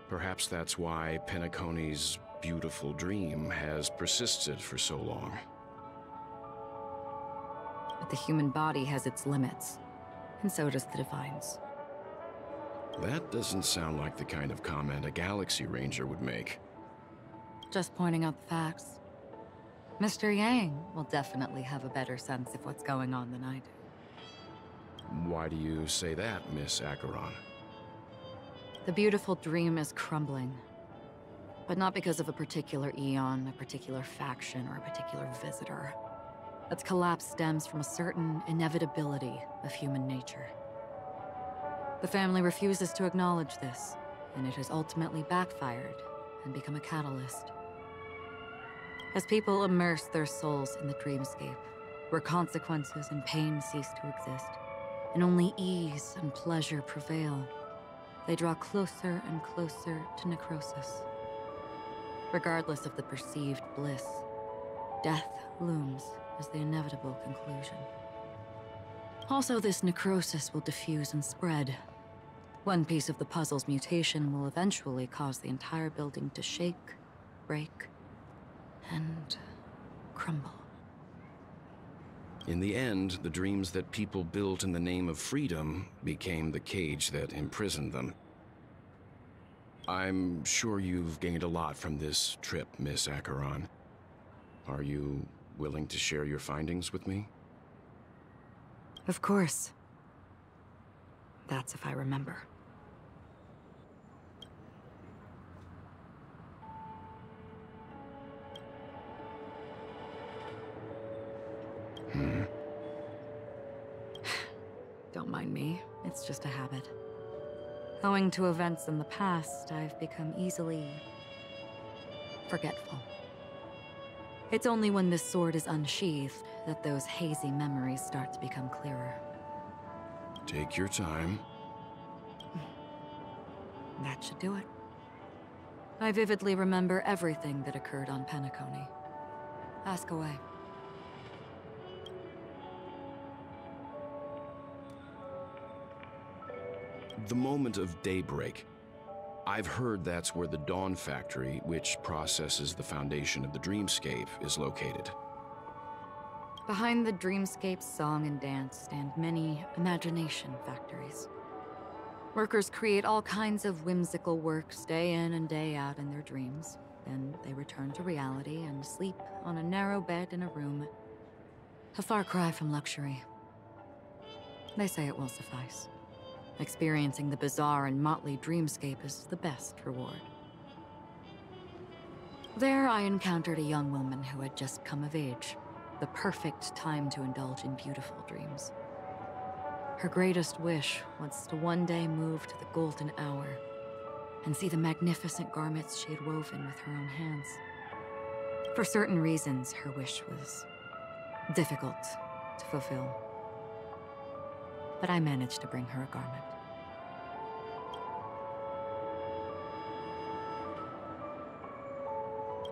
Perhaps that's why Penacony's beautiful dream has persisted for so long. But the human body has its limits, and so does the divine's. That doesn't sound like the kind of comment a Galaxy Ranger would make. Just pointing out the facts. Mr. Yang will definitely have a better sense of what's going on than I do. Why do you say that, Miss Acheron? The beautiful dream is crumbling. But not because of a particular eon, a particular faction, or a particular visitor. Its collapse stems from a certain inevitability of human nature. The family refuses to acknowledge this, and it has ultimately backfired and become a catalyst. As people immerse their souls in the dreamscape, where consequences and pain cease to exist, and only ease and pleasure prevail, they draw closer and closer to necrosis. Regardless of the perceived bliss, death looms as the inevitable conclusion. Also, this necrosis will diffuse and spread. One piece of the puzzle's mutation will eventually cause the entire building to shake, break, and crumble. In the end, the dreams that people built in the name of freedom became the cage that imprisoned them. I'm sure you've gained a lot from this trip, Miss Acheron. Are you willing to share your findings with me? Of course. That's if I remember. Don't mind me. It's just a habit. Owing to events in the past, I've become easily forgetful. It's only when this sword is unsheathed that those hazy memories start to become clearer. Take your time. That should do it. I vividly remember everything that occurred on Penacony. Ask away. The moment of daybreak. I've heard that's where the Dawn Factory, which processes the foundation of the dreamscape, is located. Behind the dreamscape's song and dance stand many imagination factories. Workers create all kinds of whimsical works day in and day out in their dreams. Then they return to reality and sleep on a narrow bed in a room. A far cry from luxury. They say it will suffice. Experiencing the bizarre and motley dreamscape is the best reward. There I encountered a young woman who had just come of age. The perfect time to indulge in beautiful dreams. Her greatest wish was to one day move to the golden hour and see the magnificent garments she had woven with her own hands. For certain reasons, her wish was difficult to fulfill. But I managed to bring her a garment.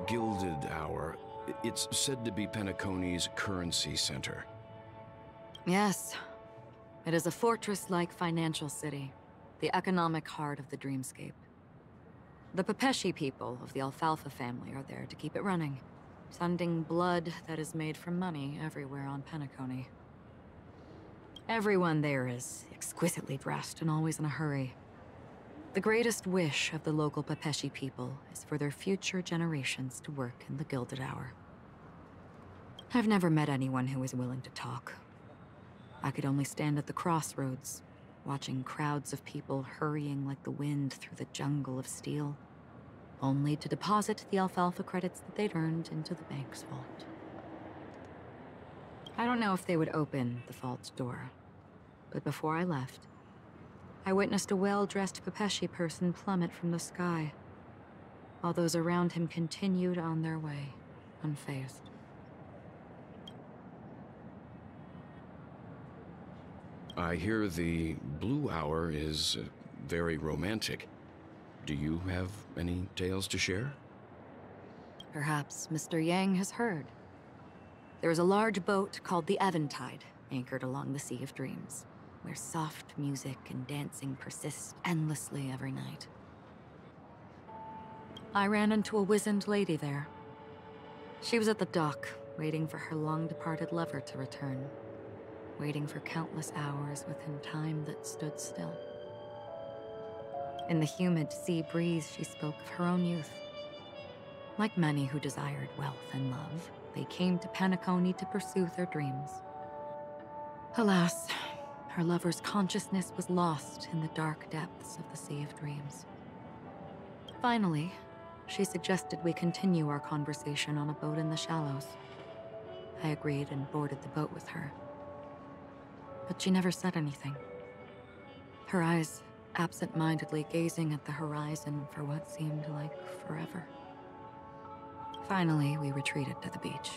Gilded Hour. It's said to be Penacony's currency center. Yes. It is a fortress-like financial city, the economic heart of the dreamscape. The Pepeshi people of the Alfalfa family are there to keep it running, sending blood that is made from money everywhere on Penacony. Everyone there is exquisitely dressed and always in a hurry. The greatest wish of the local Pepeshi people is for their future generations to work in the Gilded Hour. I've never met anyone who is willing to talk. I could only stand at the crossroads, watching crowds of people hurrying like the wind through the jungle of steel, only to deposit the alfalfa credits that they'd earned into the bank's vault. I don't know if they would open the vault door, but before I left, I witnessed a well-dressed Pepeshi person plummet from the sky, while those around him continued on their way, unfazed. I hear the Blue Hour is very romantic. Do you have any tales to share? Perhaps Mr. Yang has heard. There is a large boat called the Eventide, anchored along the Sea of Dreams, where soft music and dancing persist endlessly every night. I ran into a wizened lady there. She was at the dock, waiting for her long-departed lover to return, waiting for countless hours within time that stood still. In the humid sea breeze, she spoke of her own youth. Like many who desired wealth and love, they came to Penacony to pursue their dreams. Alas, her lover's consciousness was lost in the dark depths of the Sea of Dreams. Finally, she suggested we continue our conversation on a boat in the shallows. I agreed and boarded the boat with her. But she never said anything. Her eyes absent-mindedly gazing at the horizon for what seemed like forever. Finally, we retreated to the beach.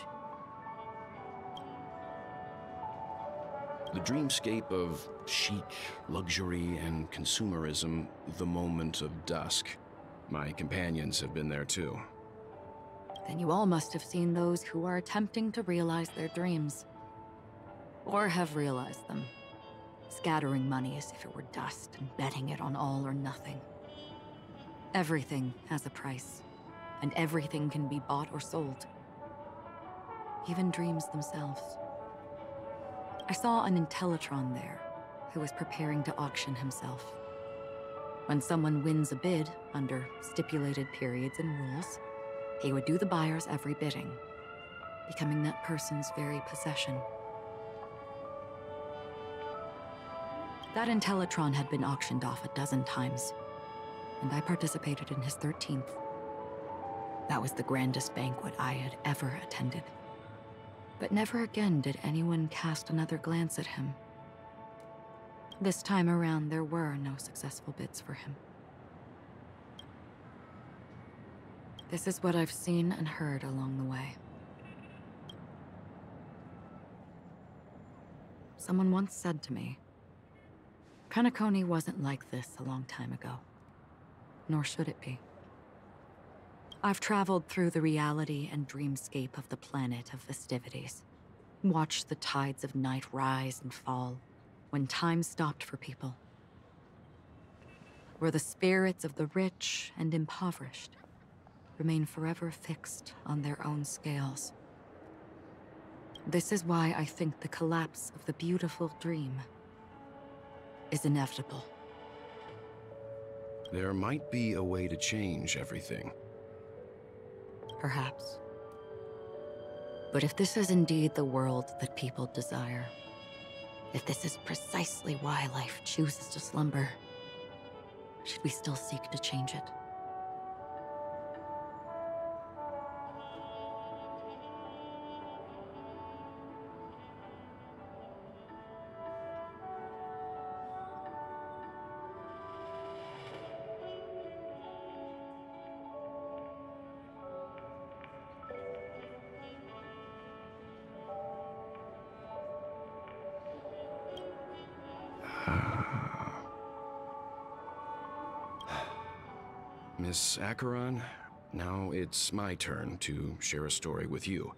The dreamscape of chic, luxury, and consumerism, the moment of dusk. My companions have been there too. Then you all must have seen those who are attempting to realize their dreams. Or have realized them. Scattering money as if it were dust and betting it on all or nothing. Everything has a price, and everything can be bought or sold. Even dreams themselves. I saw an Intellitron there, who was preparing to auction himself. When someone wins a bid under stipulated periods and rules, he would do the buyer's every bidding, becoming that person's very possession. That Intellitron had been auctioned off a dozen times, and I participated in his 13th. That was the grandest banquet I had ever attended. But never again did anyone cast another glance at him. This time around, there were no successful bids for him. This is what I've seen and heard along the way. Someone once said to me, Penacony wasn't like this a long time ago, nor should it be. I've traveled through the reality and dreamscape of the planet of festivities, watched the tides of night rise and fall when time stopped for people. where the spirits of the rich and impoverished remain forever fixed on their own scales. This is why I think the collapse of the beautiful dream is inevitable. There might be a way to change everything. Perhaps. But if this is indeed the world that people desire, if this is precisely why life chooses to slumber, should we still seek to change it? Miss Acheron, now it's my turn to share a story with you.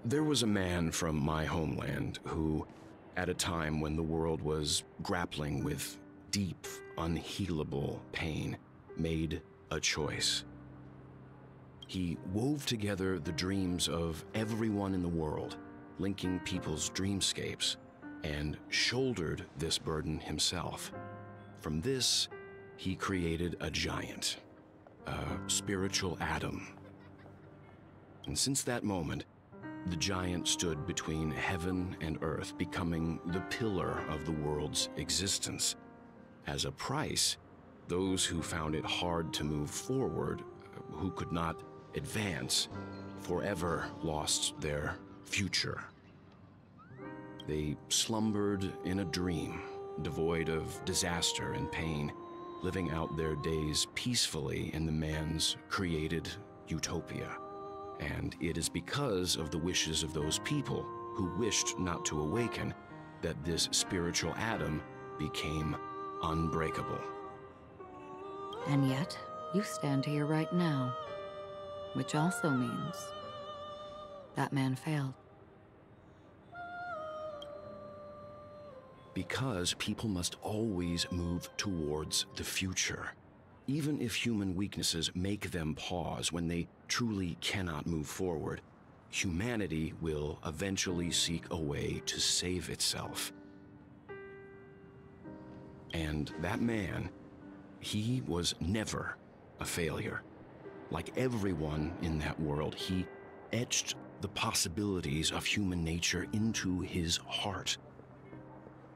There was a man from my homeland who, at a time when the world was grappling with deep, unhealable pain, made a choice. He wove together the dreams of everyone in the world, linking people's dreamscapes, and shouldered this burden himself. From this, he created a giant, a spiritual atom. And since that moment, the giant stood between heaven and earth, becoming the pillar of the world's existence. As a price, those who found it hard to move forward, who could not advance, forever lost their future. They slumbered in a dream, devoid of disaster and pain, living out their days peacefully in the man's created utopia. And it is because of the wishes of those people who wished not to awaken that this spiritual atom became unbreakable. And yet, you stand here right now, which also means that man failed. Because people must always move towards the future. Even if human weaknesses make them pause when they truly cannot move forward, humanity will eventually seek a way to save itself. And that man, he was never a failure. Like everyone in that world, he etched the possibilities of human nature into his heart.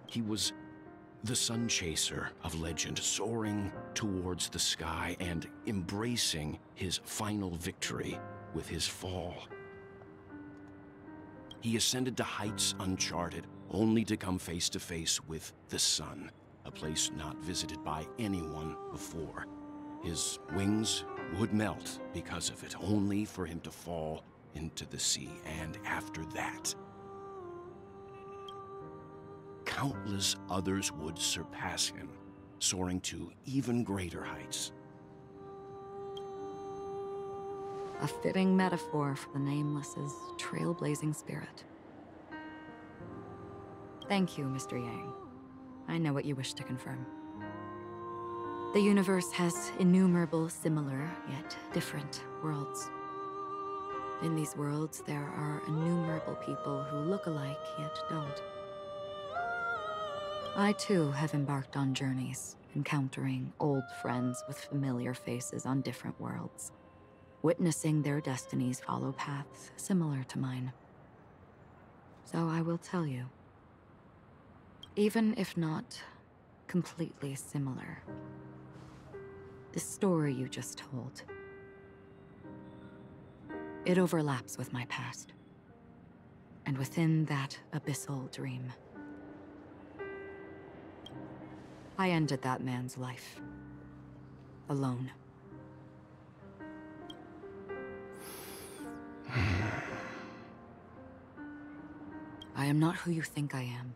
He was the sun chaser of legend, soaring towards the sky and embracing his final victory with his fall. He ascended to heights uncharted, only to come face to face with the sun, a place not visited by anyone before. His wings would melt because of it, only for him to fall into the sea, and after that, countless others would surpass him, soaring to even greater heights. A fitting metaphor for the Nameless's trailblazing spirit. Thank you, Mr. Yang. I know what you wish to confirm. The universe has innumerable similar, yet different worlds. In these worlds, there are innumerable people who look alike, yet don't. I too have embarked on journeys, encountering old friends with familiar faces on different worlds, witnessing their destinies follow paths similar to mine. So I will tell you, even if not completely similar, the story you just told, it overlaps with my past, and within that abyssal dream, I ended that man's life. Alone. I am not who you think I am.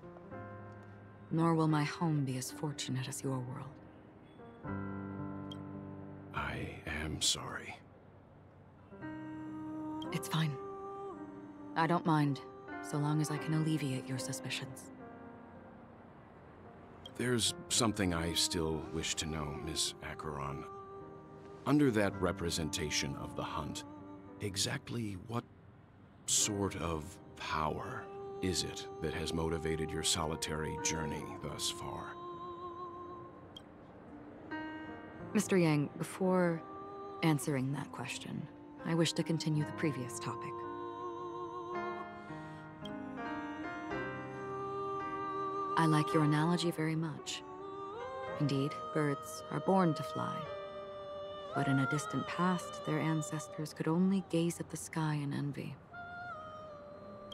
Nor will my home be as fortunate as your world. I am sorry. It's fine. I don't mind, so long as I can alleviate your suspicions. There's something I still wish to know, Miss Acheron. Under that representation of the hunt, exactly what sort of power is it that has motivated your solitary journey thus far? Mr. Yang, before answering that question, I wish to continue the previous topic. I like your analogy very much. Indeed, birds are born to fly. But in a distant past, their ancestors could only gaze at the sky in envy.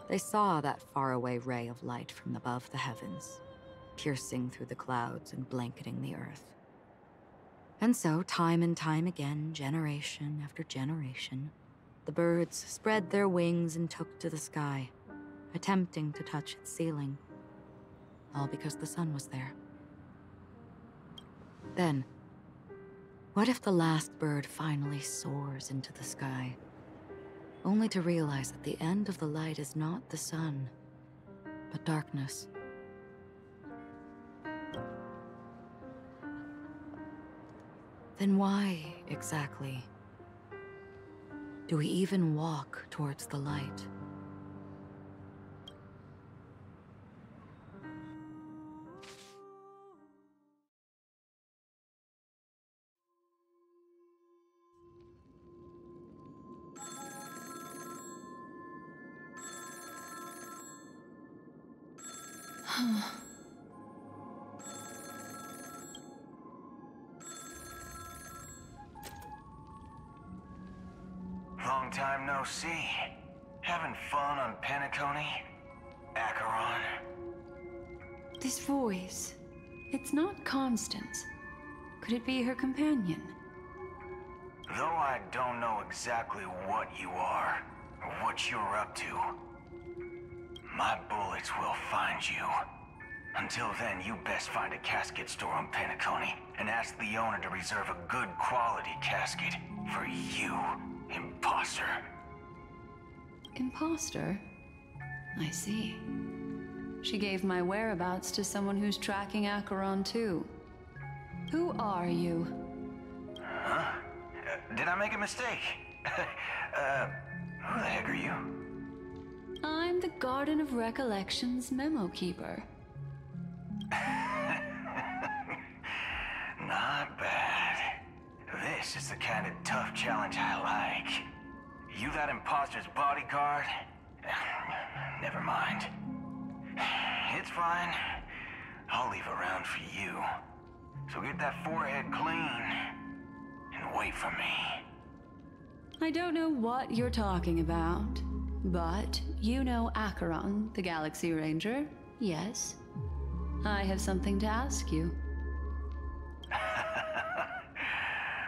They saw that faraway ray of light from above the heavens, piercing through the clouds and blanketing the earth. And so, time and time again, generation after generation, the birds spread their wings and took to the sky, attempting to touch its ceiling. All because the sun was there. Then, what if the last bird finally soars into the sky, only to realize that the end of the light is not the sun, but darkness? Then why, exactly, do we even walk towards the light? Long time no see. Having fun on Penacony? Acheron? This voice, it's not Constance. Could it be her companion? Though I don't know exactly what you are, or what you're up to, my bullets will find you. Until then, you best find a casket store on Penacony and ask the owner to reserve a good quality casket for you, imposter. Imposter? I see. She gave my whereabouts to someone who's tracking Acheron too. Who are you? Huh? Did I make a mistake? Who the heck are you? I'm the Garden of Recollection's memo keeper. Not bad. This is the kind of tough challenge I like. You that imposter's bodyguard? Never mind. It's fine. I'll leave a round for you. So get that forehead clean and wait for me. I don't know what you're talking about, but you know Acheron, the Galaxy Ranger, yes? I have something to ask you.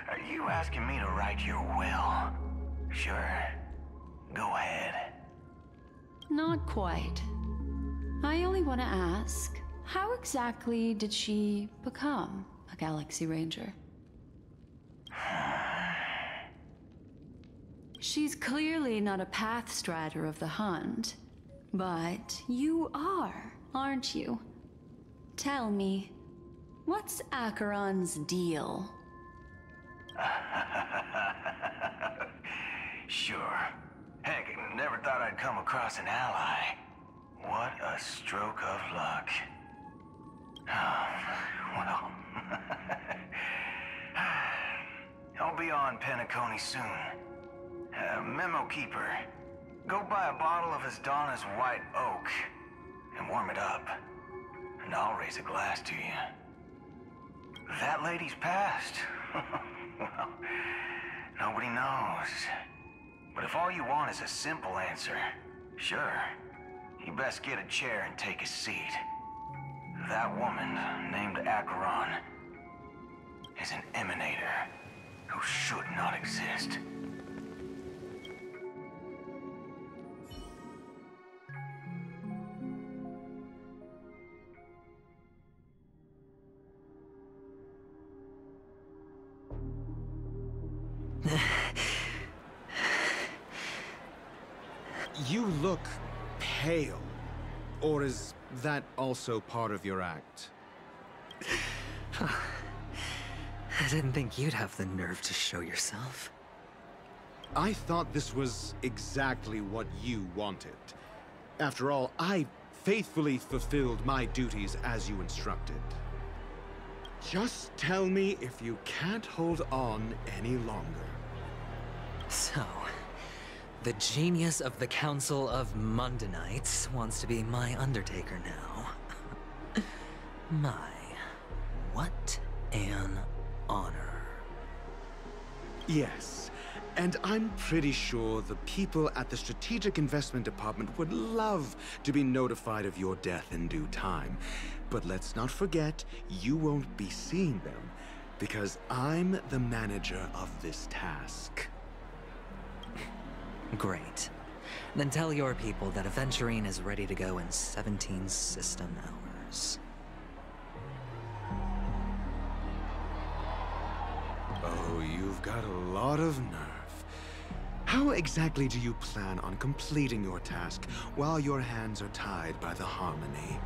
Are you asking me to write your will? Sure. Go ahead. Not quite. I only want to ask, how exactly did she become a Galaxy Ranger? She's clearly not a path strider of the hunt, but you are, aren't you? Tell me, what's Acheron's deal? Sure. Heck, never thought I'd come across an ally. What a stroke of luck. Oh, well. I'll be on Penacony soon. Memo Keeper, go buy a bottle of Asdana's White Oak and warm it up. And I'll raise a glass to you. That lady's passed. Well, nobody knows. But if all you want is a simple answer, sure. You best get a chair and take a seat. That woman, named Acheron, is an emanator who should not exist. You look pale. Or is that also part of your act? I didn't think you'd have the nerve to show yourself. I thought this was exactly what you wanted. After all, I faithfully fulfilled my duties as you instructed. Just tell me if you can't hold on any longer. So, the genius of the Council of Mundanites wants to be my Undertaker now. My, what an honor. Yes, and I'm pretty sure the people at the Strategic Investment Department would love to be notified of your death in due time. But let's not forget, you won't be seeing them, because I'm the manager of this task. Great. Then tell your people that Aventurine is ready to go in 17 system hours. Oh, you've got a lot of nerve. How exactly do you plan on completing your task while your hands are tied by the Harmony?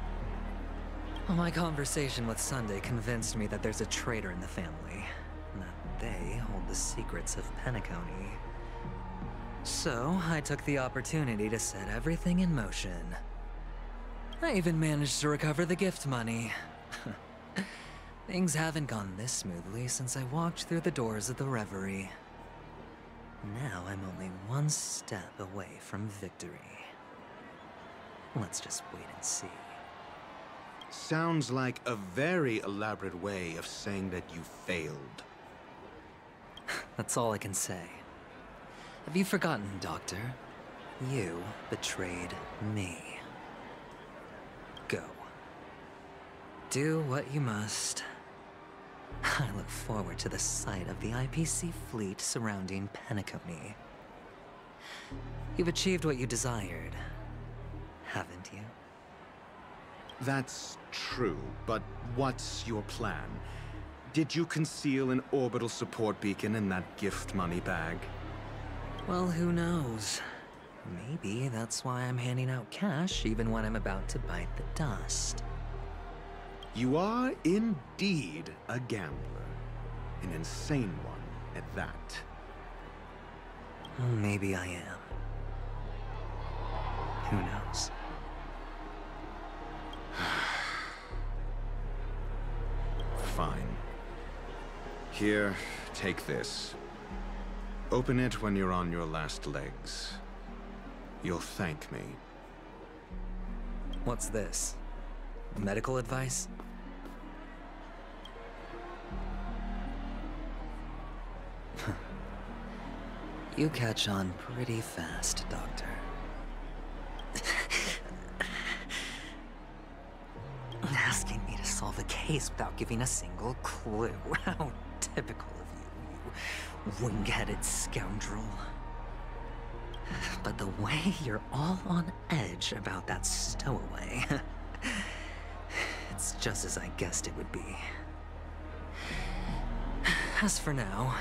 Well, my conversation with Sunday convinced me that there's a traitor in the family, and that they hold the secrets of Penacony. So, I took the opportunity to set everything in motion. I even managed to recover the gift money. Things haven't gone this smoothly since I walked through the doors of the Reverie. Now I'm only one step away from victory. Let's just wait and see. Sounds like a very elaborate way of saying that you failed. That's all I can say. Have you forgotten, Doctor? You betrayed me. Go. Do what you must. I look forward to the sight of the IPC fleet surrounding Penacony. You've achieved what you desired, haven't you? That's true, but what's your plan? Did you conceal an orbital support beacon in that gift money bag? Well, who knows? Maybe that's why I'm handing out cash even when I'm about to bite the dust. You are indeed a gambler. An insane one at that. Maybe I am. Who knows? Fine. Here, take this. Open it when you're on your last legs. You'll thank me. What's this? Medical advice? You catch on pretty fast, Doctor. Asking me to solve a case without giving a single clue. How typical of you, you wing-headed scoundrel. But the way you're all on edge about that stowaway, it's just as I guessed it would be. As for now,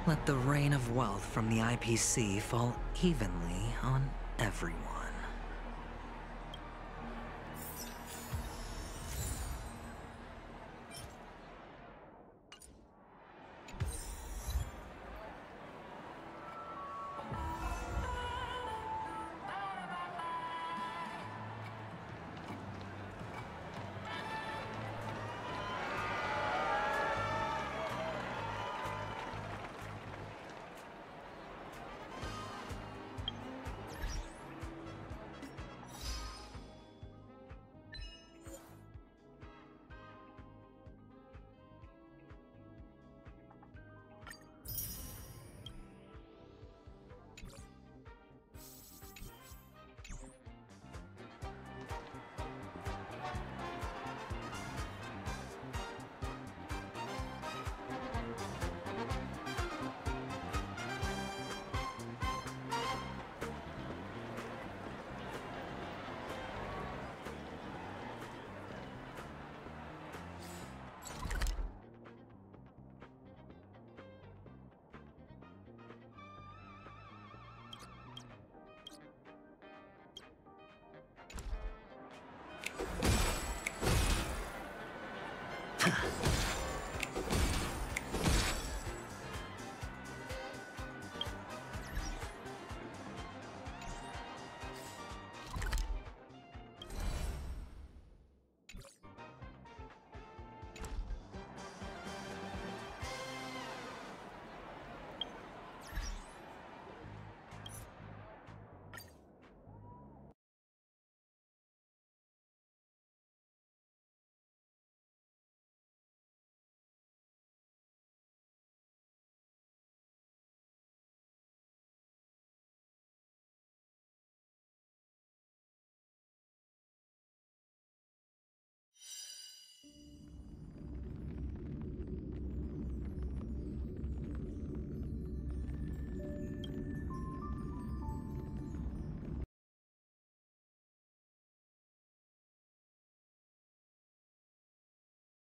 let the reign of wealth from the IPC fall evenly on everyone.